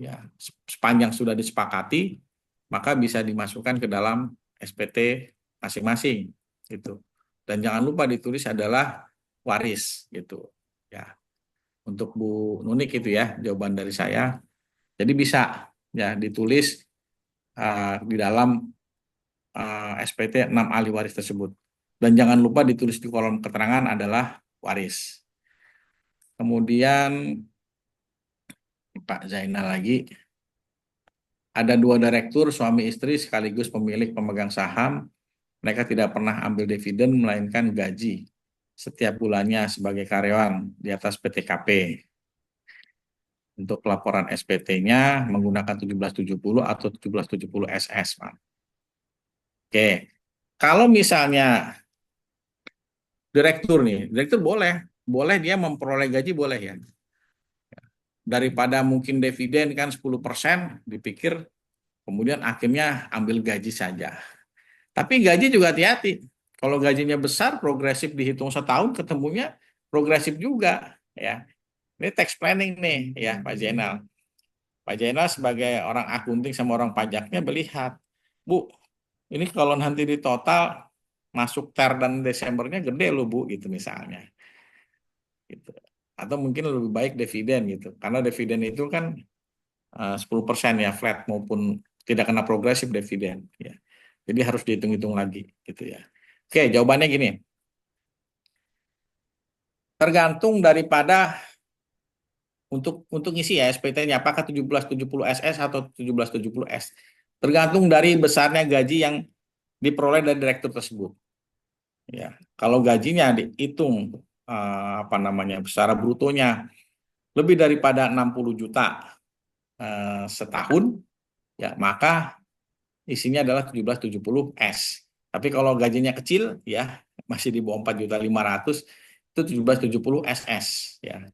ya sepanjang sudah disepakati maka bisa dimasukkan ke dalam SPT masing-masing. gitu. Dan jangan lupa ditulis adalah waris gitu. Ya, untuk Bu Nunik itu ya jawaban dari saya. Jadi bisa ya ditulis di dalam SPT 6 ahli waris tersebut. Dan jangan lupa ditulis di kolom keterangan adalah waris. Kemudian Pak Zainal lagi. Ada 2 direktur, suami istri sekaligus pemilik pemegang saham. Mereka tidak pernah ambil dividen melainkan gaji setiap bulannya sebagai karyawan di atas PTKP. Untuk laporan SPT-nya menggunakan 1770 atau 1770 SS, Pak. Oke. Kalau misalnya direktur boleh dia memperoleh gaji boleh ya. Daripada mungkin dividen kan 10%, dipikir kemudian akhirnya ambil gaji saja. Tapi gaji juga hati-hati. Kalau gajinya besar, progresif dihitung setahun, ketemunya progresif juga. Ya, ini tax planning nih, ya Pak Zainal. Pak Zainal sebagai orang akunting sama orang pajaknya melihat, Bu, ini kalau nanti di total masuk ter dan Desembernya gede loh Bu, gitu misalnya. Gitu. Atau mungkin lebih baik dividen gitu, karena dividen itu kan 10% ya flat maupun tidak kena progresif dividen. Ya. Jadi harus dihitung-hitung lagi gitu ya. Oke, jawabannya gini. Tergantung daripada untuk ngisi ya SPT-nya apakah 1770 SS atau 1770 S. Tergantung dari besarnya gaji yang diperoleh dari direktur tersebut. Ya, kalau gajinya dihitung secara brutonya lebih daripada 60 juta setahun, ya maka isinya adalah 1770 S. Tapi kalau gajinya kecil ya masih di bawah 4.500.000 itu 1770 SS ya.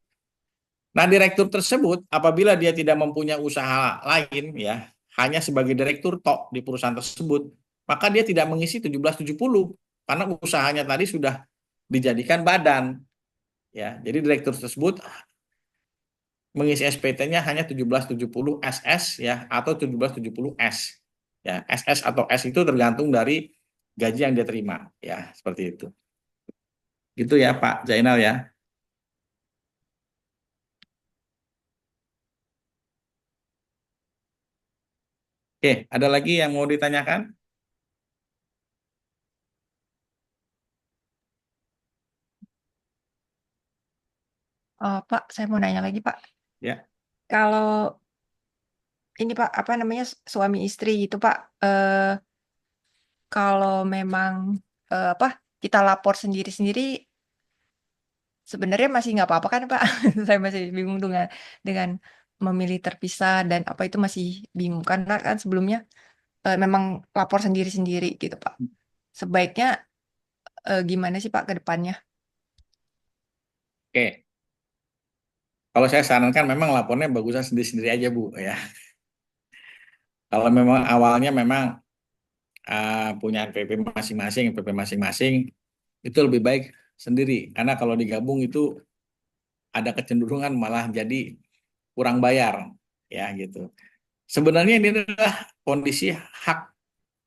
Nah, direktur tersebut apabila dia tidak mempunyai usaha lain ya, hanya sebagai direktur tok di perusahaan tersebut, maka dia tidak mengisi 1770 karena usahanya tadi sudah dijadikan badan ya. Jadi direktur tersebut mengisi SPT-nya hanya 1770 SS ya atau 1770 S. Ya, SS atau S itu tergantung dari gaji yang dia terima ya, seperti itu. Gitu ya Pak Zainal ya. Oke, ada lagi yang mau ditanyakan? Pak, saya mau nanya lagi, Pak. Ya. Kalau ini Pak, apa namanya suami istri itu Pak, kalau memang kita lapor sendiri-sendiri, sebenarnya masih nggak apa-apa kan Pak? Saya masih bingung dengan memilih terpisah dan apa itu masih bingung karena kan sebelumnya memang lapor sendiri-sendiri gitu Pak. Sebaiknya gimana sih Pak ke depannya? Oke. Kalau saya sarankan memang lapornya bagusnya sendiri-sendiri aja Bu ya. Kalau memang awalnya memang punya NPP masing-masing, itu lebih baik sendiri. Karena kalau digabung itu ada kecenderungan malah jadi kurang bayar ya gitu. Sebenarnya ini adalah kondisi hak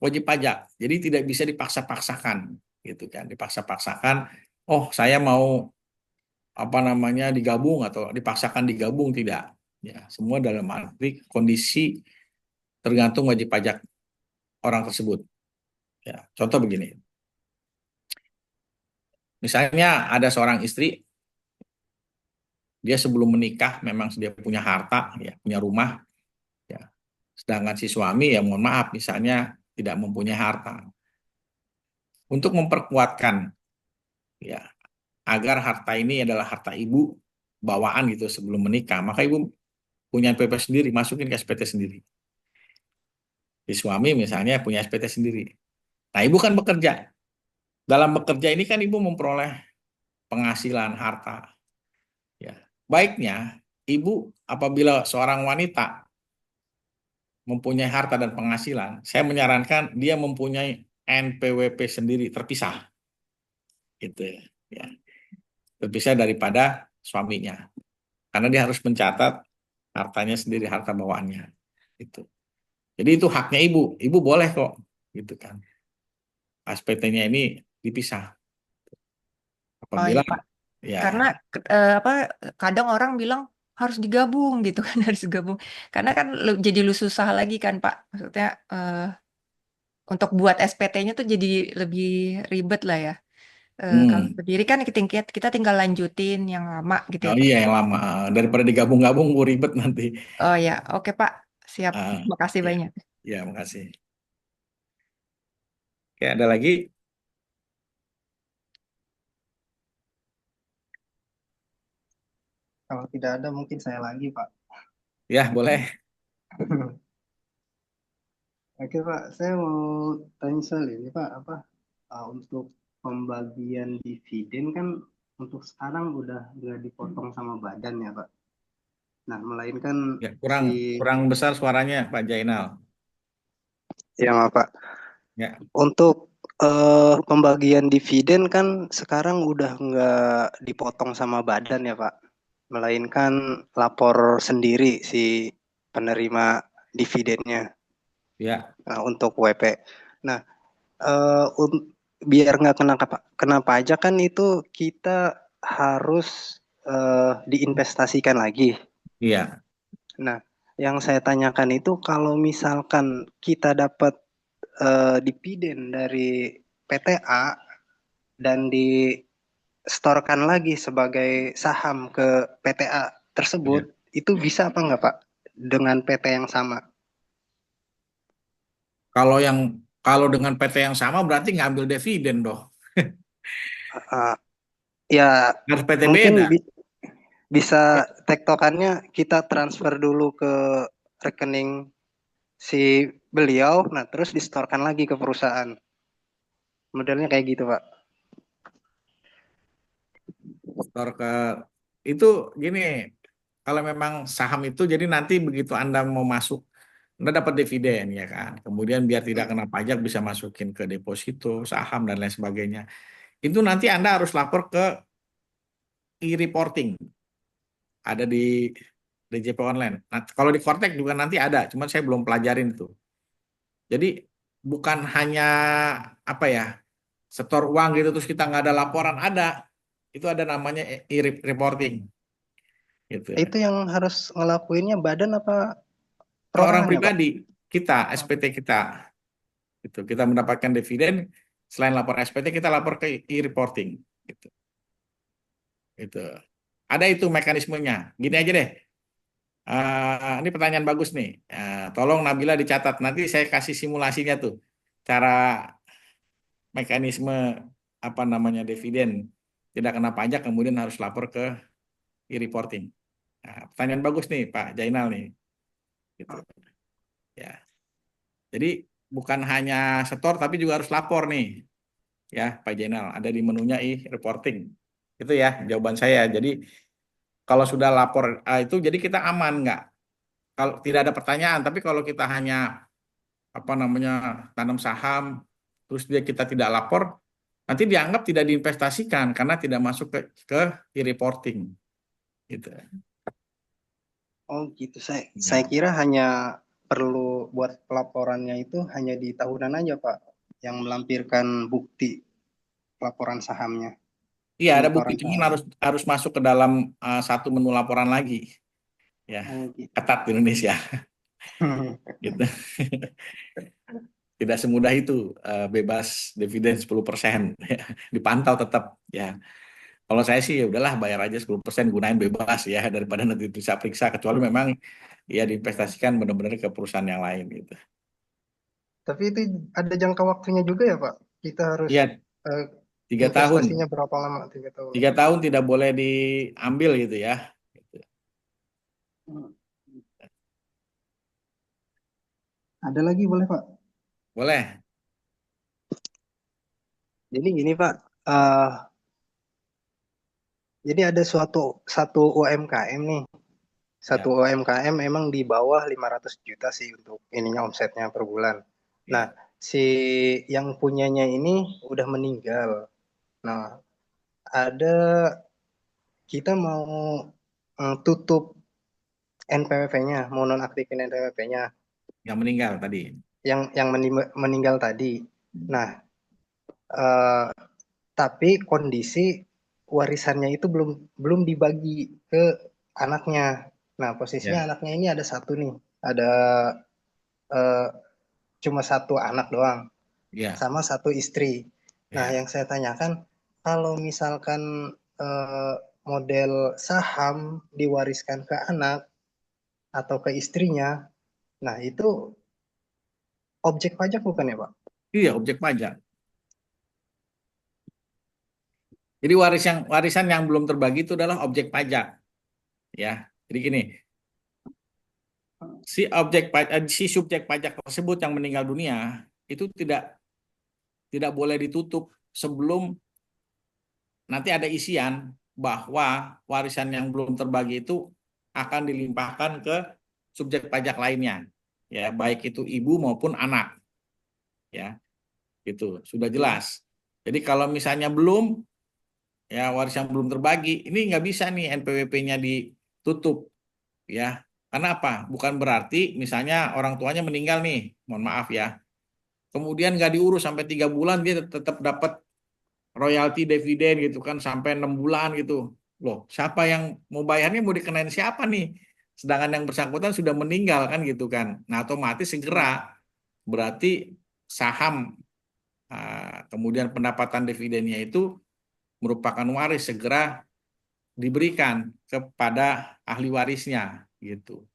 wajib pajak. Jadi tidak bisa dipaksa-paksakan gitu kan. Dipaksa-paksakan, oh saya mau digabung atau dipaksakan digabung tidak. Ya, semua dalam arti kondisi tergantung wajib pajak orang tersebut. Ya, contoh begini. Misalnya ada seorang istri, dia sebelum menikah memang dia punya harta, ya, punya rumah, ya. Sedangkan si suami ya mohon maaf misalnya tidak mempunyai harta. Untuk memperkuatkan ya agar harta ini adalah harta ibu bawaan gitu sebelum menikah, maka ibu punya NPP sendiri, masukin ke SPT sendiri. Si suami misalnya punya SPT sendiri. Nah, ibu kan bekerja. Dalam bekerja ini kan ibu memperoleh penghasilan harta. Ya. Baiknya ibu apabila seorang wanita mempunyai harta dan penghasilan, saya menyarankan dia mempunyai NPWP sendiri terpisah. Gitu ya. Terpisah daripada suaminya. Karena dia harus mencatat hartanya sendiri, harta bawaannya. Gitu. Jadi itu haknya ibu. Ibu boleh kok gitu kan. SPT-nya ini dipisah. Oh iya Apabila Pak, ya karena apa kadang orang bilang harus digabung gitu kan harus digabung. Karena kan jadi lu susah lagi kan Pak. Maksudnya untuk buat SPT-nya tuh jadi lebih ribet lah ya. Kalau hmm, berdiri kan kita tinggal lanjutin yang lama gitu ya oh Pak. iya yang lama daripada digabung-gabung ribet nanti. Oh ya, oke Pak. Siap. Ah, Makasih ya, banyak. ya makasih. Oke, ada lagi? Kalau tidak ada mungkin saya lagi, Pak. Ya, boleh. Oke, Pak. Saya mau tanya soal ini, Pak. Untuk pembagian dividen kan untuk sekarang udah nggak dipotong sama badan ya, Pak. Nah, melainkan Ya, kurang si kurang besar suaranya Pak Jainal. yang apa? Ya, Untuk pembagian dividen kan sekarang udah nggak dipotong sama badan ya, Pak. Melainkan lapor sendiri si penerima dividennya. ya. Nah, untuk WP. Nah, biar nggak kena pajak kan itu kita harus diinvestasikan lagi. Iya. Nah, yang saya tanyakan itu kalau misalkan kita dapat dividen dari PTA dan distorkan lagi sebagai saham ke PTA tersebut, Iya. itu bisa apa nggak Pak dengan PT yang sama? Kalau kalau dengan PT yang sama berarti ngambil dividen dong. Uh, ya Harus PT mungkin beda. bisa tektokannya kita transfer dulu ke rekening si beliau, nah terus distorkan lagi ke perusahaan. Modelnya kayak gitu, Pak. Store ke itu gini, kalau memang saham itu jadi nanti begitu Anda mau masuk, Anda dapat dividen ya kan. Kemudian biar tidak kena pajak bisa masukin ke deposito, saham dan lain sebagainya. Itu nanti Anda harus lapor ke e-reporting. Ada di DJP online. Nah, kalau di Kortek juga nanti ada, cuman saya belum pelajarin itu. Jadi bukan hanya apa ya, setor uang gitu terus kita nggak ada laporan, ada. Itu ada namanya e-reporting gitu. Itu yang harus ngelakuinnya badan apa Orang perorangan ya, Pak? pribadi kita, SPT kita gitu. Kita mendapatkan dividen selain lapor SPT kita lapor ke e-reporting gitu. Itu. Ada itu mekanismenya. Gini aja deh. Ini pertanyaan bagus nih. Tolong Nabila dicatat. Nanti saya kasih simulasinya tuh. Cara mekanisme apa namanya dividen tidak kena pajak kemudian harus lapor ke e-reporting. Nah, pertanyaan bagus nih Pak Jainal nih. Gitu. Ya. Jadi bukan hanya setor tapi juga harus lapor nih. Ya Pak Jainal. Ada di menunya e-reporting. Itu ya jawaban saya. Jadi kalau sudah lapor itu jadi kita aman nggak? Kalau tidak ada pertanyaan. Tapi kalau kita hanya apa namanya tanam saham terus kita tidak lapor nanti dianggap tidak diinvestasikan karena tidak masuk ke e-reporting gitu Oh gitu. Saya ya. kira hanya perlu buat pelaporannya itu hanya di tahunan aja, Pak, yang melampirkan bukti laporan sahamnya, Iya ada bukti penukaran cuman saham. harus harus masuk ke dalam satu menu laporan lagi ya Oh gitu. ketat di Indonesia gitu tidak semudah itu bebas dividen 10% dipantau tetap ya kalau saya sih ya udahlah bayar aja 10% gunain bebas ya daripada nanti periksa kecuali memang ya diinvestasikan benar-benar ke perusahaan yang lain gitu. Tapi itu ada jangka waktunya juga ya, Pak. Kita harus Iya, eh, 3 tahun. investasinya berapa lama? 3 tahun. 3 tahun tidak boleh diambil gitu ya. Gitu. Hmm. Ada lagi boleh, Pak? Boleh. Jadi gini, Pak. Eh, jadi ada satu UMKM nih. Satu Ya, UMKM memang di bawah 500 juta sih untuk ininya omsetnya per bulan. Nah, ya. si yang punyanya ini udah meninggal. Nah, ada kita mau tutup NPWP-nya, mau nonaktifin NPWP-nya Yang meninggal tadi. yang meninggal tadi. Nah, eh, tapi kondisi warisannya itu belum dibagi ke anaknya. Nah, posisinya Ya, anaknya ini ada satu nih, ada eh, cuma satu anak doang, ya, sama satu istri. Nah, ya. yang saya tanyakan, kalau misalkan eh, model saham diwariskan ke anak atau ke istrinya, nah itu objek pajak bukan ya, Pak? Iya, objek pajak. Jadi warisan yang belum terbagi itu adalah objek pajak, ya. Jadi gini, si subjek pajak tersebut yang meninggal dunia itu tidak boleh ditutup sebelum nanti ada isian bahwa warisan yang belum terbagi itu akan dilimpahkan ke subjek pajak lainnya, ya, baik itu ibu maupun anak, ya, gitu. Sudah jelas. Jadi kalau misalnya belum, ya, warisan belum terbagi, ini nggak bisa nih NPWP-nya ditutup, ya. Karena apa? Bukan berarti misalnya orang tuanya meninggal nih, mohon maaf ya, kemudian nggak diurus sampai 3 bulan dia tetap dapat royalti dividen gitu kan sampai 6 bulan gitu. Loh, siapa yang mau bayarnya, mau dikenain siapa nih? Sedangkan yang bersangkutan sudah meninggal kan gitu kan. Nah, otomatis segera berarti saham, kemudian pendapatan dividennya itu merupakan waris, segera diberikan kepada ahli warisnya gitu.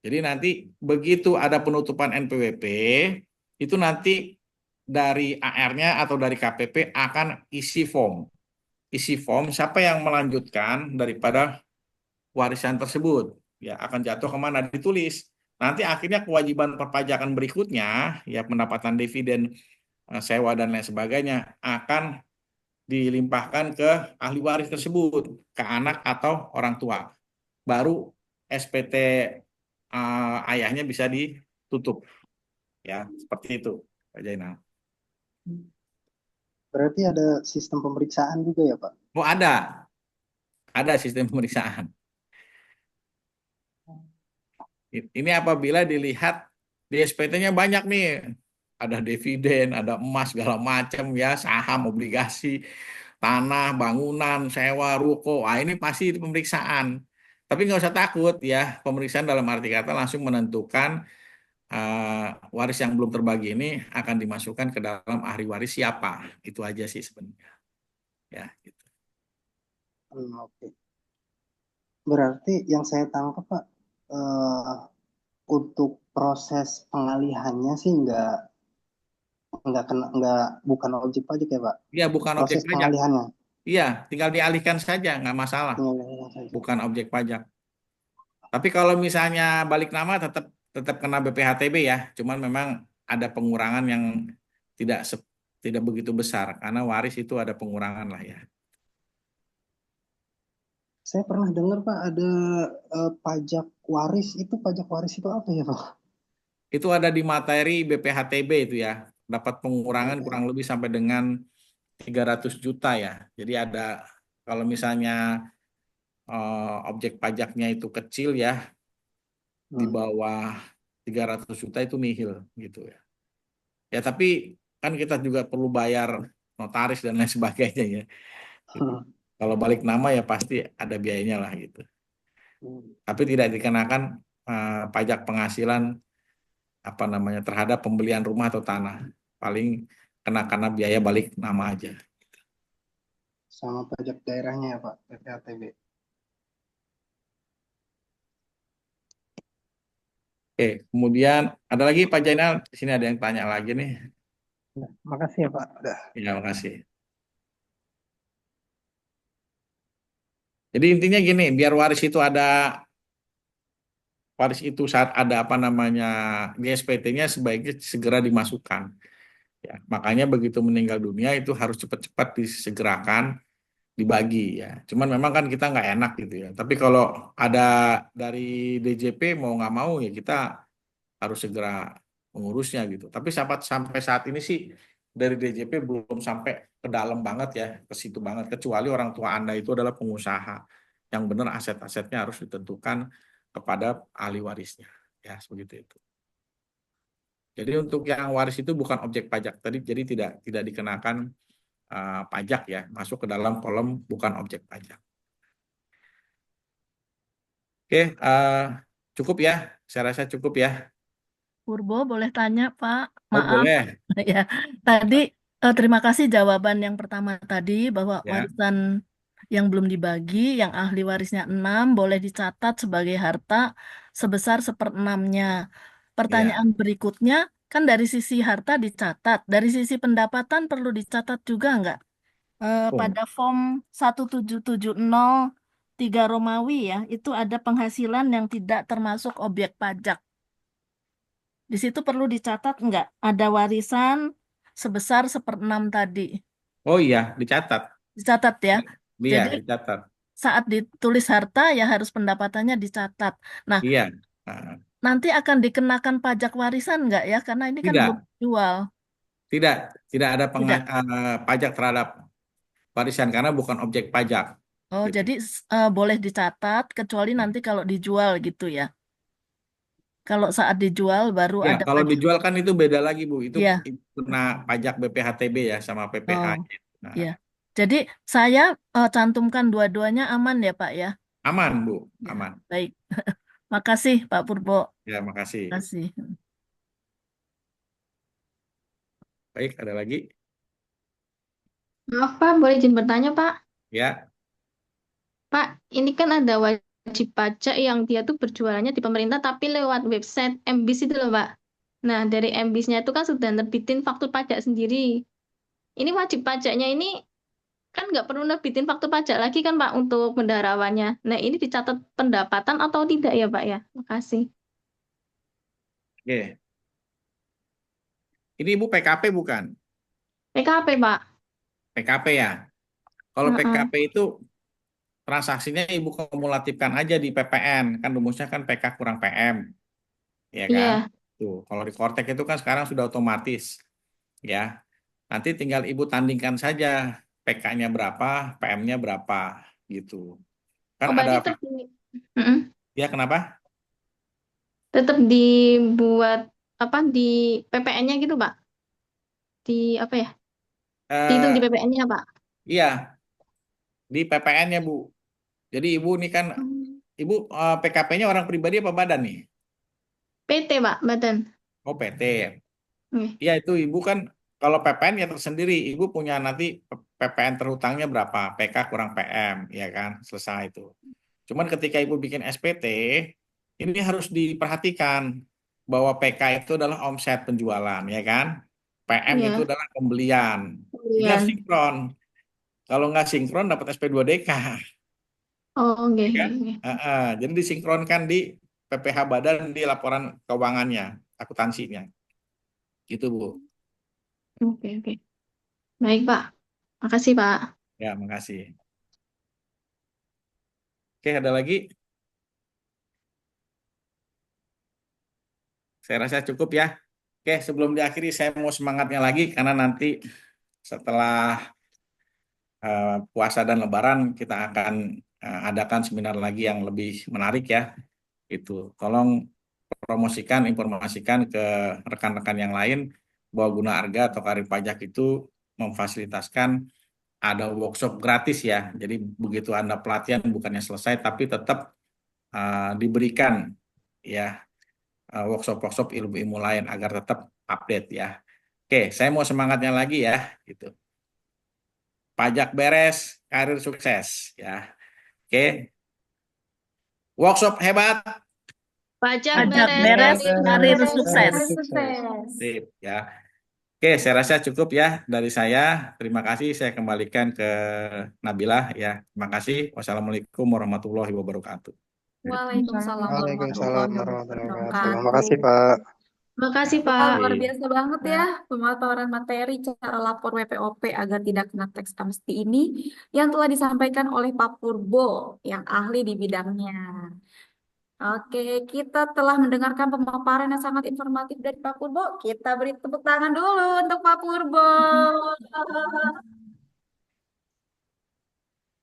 Jadi nanti begitu ada penutupan NPWP, itu nanti dari AR-nya atau dari KPP akan isi form. Isi form siapa yang melanjutkan daripada warisan tersebut. Ya, akan jatuh kemana, ditulis. Nanti akhirnya kewajiban perpajakan berikutnya, ya, pendapatan dividen, sewa dan lain sebagainya akan dilimpahkan ke ahli waris tersebut, ke anak atau orang tua. Baru SPT ayahnya bisa ditutup, ya, seperti itu, Pak Jainal. Berarti ada sistem pemeriksaan juga ya, Pak? Oh, ada sistem pemeriksaan. Ini apabila dilihat di SPT-nya banyak nih, ada dividen, ada emas segala macam, ya, saham, obligasi, tanah, bangunan, sewa, ruko. Ah, ini pasti di pemeriksaan. Tapi nggak usah takut ya, pemeriksaan dalam arti kata langsung menentukan waris yang belum terbagi ini akan dimasukkan ke dalam ahli waris siapa. Itu aja sih sebenarnya. Ya, gitu. Oke. Berarti yang saya tangkap, Pak, eh, untuk proses pengalihannya sih nggak bukan objek pajak ya, Pak? Iya, bukan objek Proses pajak. pengalihannya Iya, tinggal dialihkan saja, nggak masalah. pengalihannya saja. Bukan objek pajak. Tapi kalau misalnya balik nama tetap tetap kena BPHTB ya. Cuman memang ada pengurangan yang tidak tidak begitu besar karena waris itu ada pengurangan lah ya. Saya pernah dengar, Pak, ada pajak waris. Pajak waris itu apa ya, Pak? Itu ada di materi BPHTB itu ya. Dapat pengurangan kurang lebih sampai dengan 300 juta ya. Jadi ada, kalau misalnya objek pajaknya itu kecil ya, di bawah 300 juta itu nihil gitu ya. Ya tapi kan kita juga perlu bayar notaris dan lain sebagainya ya. Gitu. Kalau balik nama ya pasti ada biayanya lah gitu. Tapi tidak dikenakan pajak penghasilan apa namanya terhadap pembelian rumah atau tanah. Paling kena karena biaya balik nama aja. Sama pajak daerahnya ya, Pak, PPATB. Oke, kemudian ada lagi Pak Jainal, di sini ada yang tanya lagi nih. Ya, makasih ya, Pak. Udah. Ya, makasih. Jadi intinya gini, biar waris itu saat ada apa namanya di SPT-nya sebaiknya segera dimasukkan. Ya, makanya begitu meninggal dunia itu harus cepat-cepat disegerakan, dibagi ya. Cuman memang kan kita nggak enak gitu ya. Tapi kalau ada dari DJP mau nggak mau ya kita harus segera mengurusnya gitu. Tapi sampai saat ini sih dari DJP belum sampai ke dalam banget ya, ke situ banget. Kecuali orang tua Anda itu adalah pengusaha. Yang benar aset-asetnya harus ditentukan kepada ahli warisnya. Ya, seperti itu. Jadi untuk yang waris itu bukan objek pajak tadi, jadi tidak dikenakan pajak ya, masuk ke dalam kolom bukan objek pajak. Oke, cukup ya. Saya rasa cukup ya. Purbo boleh tanya, Pak? Oh, Maaf. boleh. Ya, tadi terima kasih jawaban yang pertama tadi bahwa Ya. warisan yang belum dibagi, yang ahli warisnya 6 boleh dicatat sebagai harta sebesar 1/6-nya. Pertanyaan berikutnya, kan dari sisi harta dicatat, dari sisi pendapatan perlu dicatat juga nggak? Oh, Pada form 1770 3 Romawi ya, itu ada penghasilan yang tidak termasuk objek pajak. Di situ perlu dicatat nggak? Ada warisan sebesar 1/6 tadi. oh iya, dicatat. Dicatat ya. Iya, Jadi dicatat. saat ditulis harta ya harus pendapatannya dicatat. Nah, Iya. Nah, nanti akan dikenakan pajak warisan nggak ya? Karena ini kan belum tidak, jual. tidak ada Tidak. pajak terhadap warisan karena bukan objek pajak. Oh, Gitu. jadi boleh dicatat kecuali nanti kalau dijual gitu ya. Kalau saat dijual baru Ya, ada kalau pajak. dijual kan itu beda lagi, Bu. Itu Iya. kena pajak BPHTB ya sama PPh. Oh, Nah, iya. Jadi saya cantumkan dua-duanya aman ya, Pak ya? aman, Bu. Ya, Aman. baik. Makasih Pak Purbo. Ya, makasih. Makasih. Baik, ada lagi? Maaf Pak, boleh izin bertanya Pak? Ya, Pak, ini kan ada wajib pajak yang dia tuh berjualannya di pemerintah tapi lewat website MBIS itu loh Pak. Nah, dari MBIS-nya itu kan sudah nerbitin faktur pajak sendiri. Ini wajib pajaknya ini kan nggak perlu nerbitin faktur pajak lagi kan Pak untuk bendaharawannya. Nah, ini dicatat pendapatan atau tidak ya Pak ya? Makasih. oke. Ini Ibu PKP bukan? PKP Pak. PKP ya. Kalau Heeh. PKP itu transaksinya Ibu kumulatifkan aja di PPN. Kan rumusnya kan PK kurang PM. Ya kan? Iya. Tuh, kalau di Kortek itu kan sekarang sudah otomatis. Ya. Nanti tinggal Ibu tandingkan saja PK-nya berapa, PM-nya berapa gitu. Kan Oh, ada berarti tetap Mm-mm. ya kenapa? Tetap dibuat apa di PPN-nya gitu Pak? Di apa ya? Dihitung di Eh PPN-nya Pak. iya, di PPN-nya Bu. Jadi Ibu ini kan Ibu PKP-nya orang pribadi apa badan nih? PT Pak, badan. Oh, PT. Oke. Iya, itu Ibu kan kalau PPN ya tersendiri, Ibu punya nanti PPN terhutangnya berapa, PK kurang PM, ya kan? Selesai itu. Cuman ketika Ibu bikin SPT, ini harus diperhatikan bahwa PK itu adalah omset penjualan, ya kan? PM itu Iya, adalah pembelian. Jadi harus pembelian. sinkron. Kalau nggak sinkron dapat SP2DK. Oh, oke, Ya oke, kan? oke. Jadi disinkronkan di PPh Badan di laporan keuangannya, akuntansinya. Gitu, Bu. Oke, oke. Baik, Pak. Makasih, Pak. Ya, makasih. Oke, ada lagi? Saya rasa cukup ya. Oke, sebelum diakhiri saya mau semangatnya lagi karena nanti setelah puasa dan Lebaran kita akan adakan seminar lagi yang lebih menarik ya. Itu, tolong promosikan, informasikan ke rekan-rekan yang lain bahwa Guna Arga atau Karir Pajak itu memfasilitaskan ada workshop gratis ya. Jadi begitu Anda pelatihan bukannya selesai tapi tetap diberikan ya workshop-workshop ilmu-ilmu lain agar tetap update ya. Oke, saya mau semangatnya lagi ya gitu. Pajak beres, karir sukses ya. Oke. Workshop hebat. Pajak Pajak beres, beres, karir sukses. sukses. Sip ya. Oke, saya rasa cukup ya dari saya. Terima kasih. Saya kembalikan ke Nabila ya. Terima kasih. Wassalamualaikum warahmatullahi wabarakatuh. Waalaikumsalam Waalaikumsalam warahmatullahi warahmatullahi wabarakatuh. wabarakatuh. Makasih Pak. Makasih, Wah, Pak. luar biasa banget ya pemaparan materi cara lapor WPOP agar tidak kena teks amnesti ini yang telah disampaikan oleh Pak Purbo yang ahli di bidangnya. Oke, kita telah mendengarkan pemaparan yang sangat informatif dari Pak Purbo. Kita beri tepuk tangan dulu untuk Pak Purbo.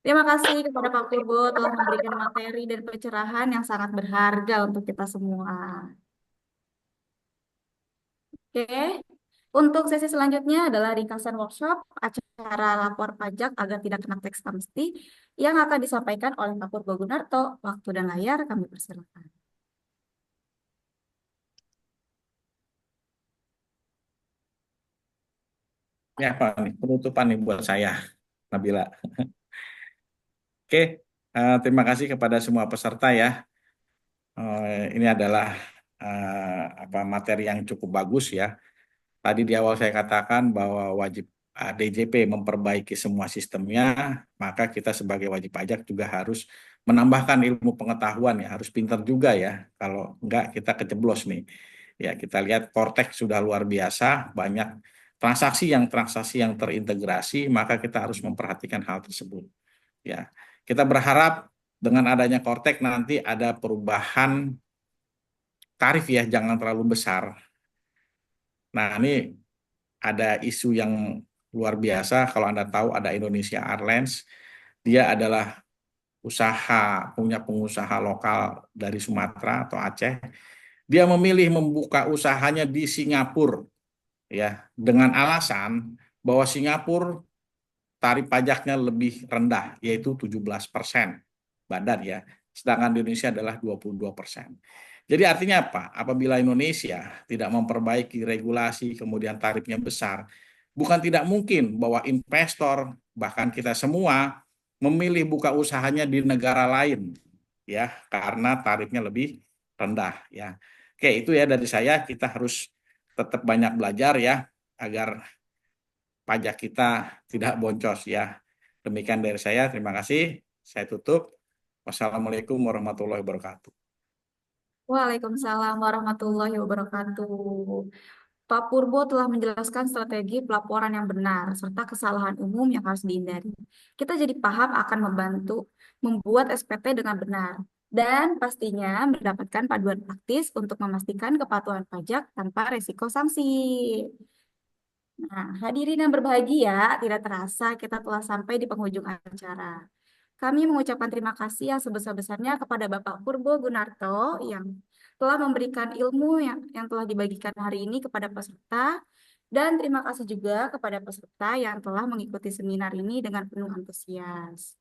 Terima kasih kepada Pak Purbo telah memberikan materi dan pencerahan yang sangat berharga untuk kita semua. Oke, Untuk sesi selanjutnya adalah ringkasan workshop acara lapor pajak agar tidak kena teks amnesti yang akan disampaikan oleh Pak Purbo Gunarto. Waktu dan layar kami persilakan. Ini apa nih? Penutupan nih buat saya, Nabila. Oke, terima kasih kepada semua peserta ya. Ini adalah materi yang cukup bagus ya. Tadi di awal saya katakan bahwa wajib DJP memperbaiki semua sistemnya, maka kita sebagai wajib pajak juga harus menambahkan ilmu pengetahuan ya, harus pintar juga ya. Kalau enggak kita keceblos nih. Ya, kita lihat Cortex sudah luar biasa, banyak transaksi yang terintegrasi, maka kita harus memperhatikan hal tersebut. Ya, kita berharap dengan adanya Cortex nanti ada perubahan tarif ya, jangan terlalu besar. Nah, ini ada isu yang luar biasa. Kalau Anda tahu ada Indonesia Airlines, dia adalah punya pengusaha lokal dari Sumatera atau Aceh. Dia memilih membuka usahanya di Singapura ya, dengan alasan bahwa Singapura tarif pajaknya lebih rendah, yaitu 17% badan ya. Sedangkan di Indonesia adalah 22%. Jadi artinya apa? Apabila Indonesia tidak memperbaiki regulasi, kemudian tarifnya besar, bukan tidak mungkin bahwa investor, bahkan kita semua, memilih buka usahanya di negara lain, ya, karena tarifnya lebih rendah, ya. Oke, itu ya dari saya. Kita harus tetap banyak belajar ya, agar pajak kita tidak boncos ya. Demikian dari saya. Terima kasih. Saya tutup. Wassalamualaikum warahmatullahi wabarakatuh. Waalaikumsalam warahmatullahi wabarakatuh. Pak Purbo telah menjelaskan strategi pelaporan yang benar serta kesalahan umum yang harus dihindari. Kita jadi paham akan membantu membuat SPT dengan benar dan pastinya mendapatkan paduan praktis untuk memastikan kepatuhan pajak tanpa resiko sanksi. Nah, hadirin yang berbahagia, tidak terasa kita telah sampai di penghujung acara. Kami mengucapkan terima kasih yang sebesar-besarnya kepada Bapak Purbo Gunarto yang telah memberikan ilmu yang telah dibagikan hari ini kepada peserta. Dan terima kasih juga kepada peserta yang telah mengikuti seminar ini dengan penuh antusias.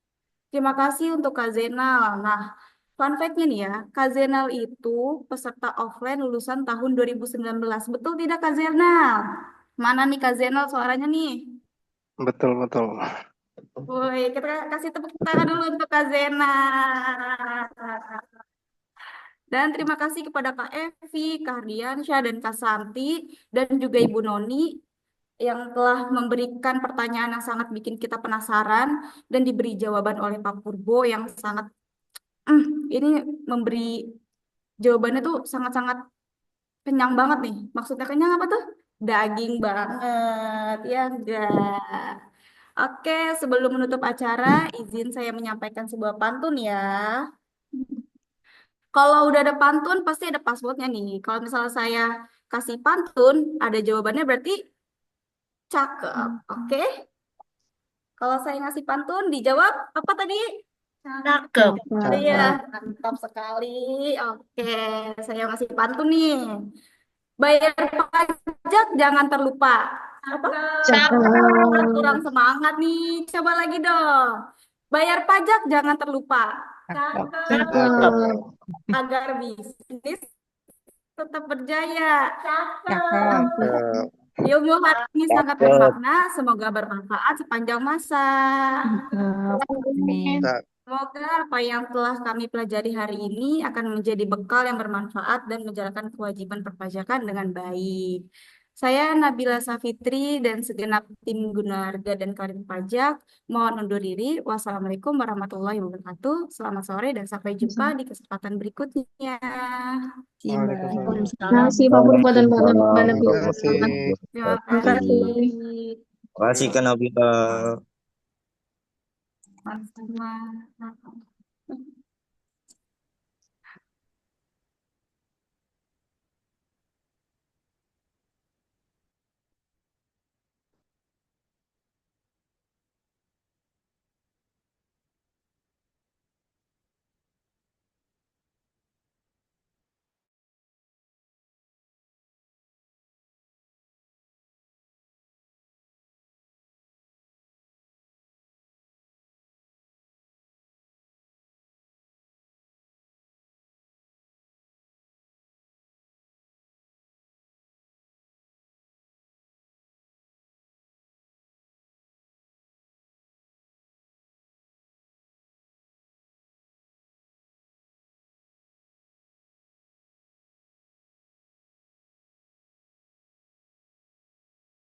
Terima kasih untuk Kak Zenal. Nah, fun fact-nya nih ya, Kak Zenal itu peserta offline lulusan tahun 2019. Betul tidak Kak Zenal? Mana nih Kak Zenal suaranya nih? Betul, betul. Woi, kita kasih tepuk tangan dulu untuk Kak Zena. Dan terima kasih kepada Kak Evi, Kak Ardiansyah, dan Kak Santi, dan juga Ibu Noni yang telah memberikan pertanyaan yang sangat bikin kita penasaran dan diberi jawaban oleh Pak Purbo yang sangat ini memberi jawabannya tuh sangat-sangat kenyang banget nih. Maksudnya kenyang apa tuh? Daging banget, ya enggak? Oke, sebelum menutup acara, izin saya menyampaikan sebuah pantun ya. Kalau udah ada pantun, pasti ada passwordnya nih. Kalau misalnya saya kasih pantun, ada jawabannya berarti cakep. Oke? Kalau saya ngasih pantun, dijawab apa tadi? Cakep. Iya, mantap sekali. Oke, saya ngasih pantun nih. Bayar pajak jangan terlupa. Apa? Kurang semangat nih. Coba lagi dong. Bayar pajak jangan terlupa. Cakep. Agar bisnis tetap berjaya. Cakep. Ilmu hari ini sangat bermakna. Semoga bermanfaat sepanjang masa. Amin. Semoga apa yang telah kami pelajari hari ini akan menjadi bekal yang bermanfaat dan menjalankan kewajiban perpajakan dengan baik. Saya Nabila Safitri dan segenap tim Gunarga dan Karim Pajak mohon undur diri. Wassalamualaikum warahmatullahi wabarakatuh. Selamat sore dan sampai jumpa di kesempatan berikutnya. Waalaikumsalam. Terima kasih Pak Purbo dan Mbak Nabila. Terima kasih. Terima Terima kasih. kasih. Terima kasih Kak Nabila. Sama-sama.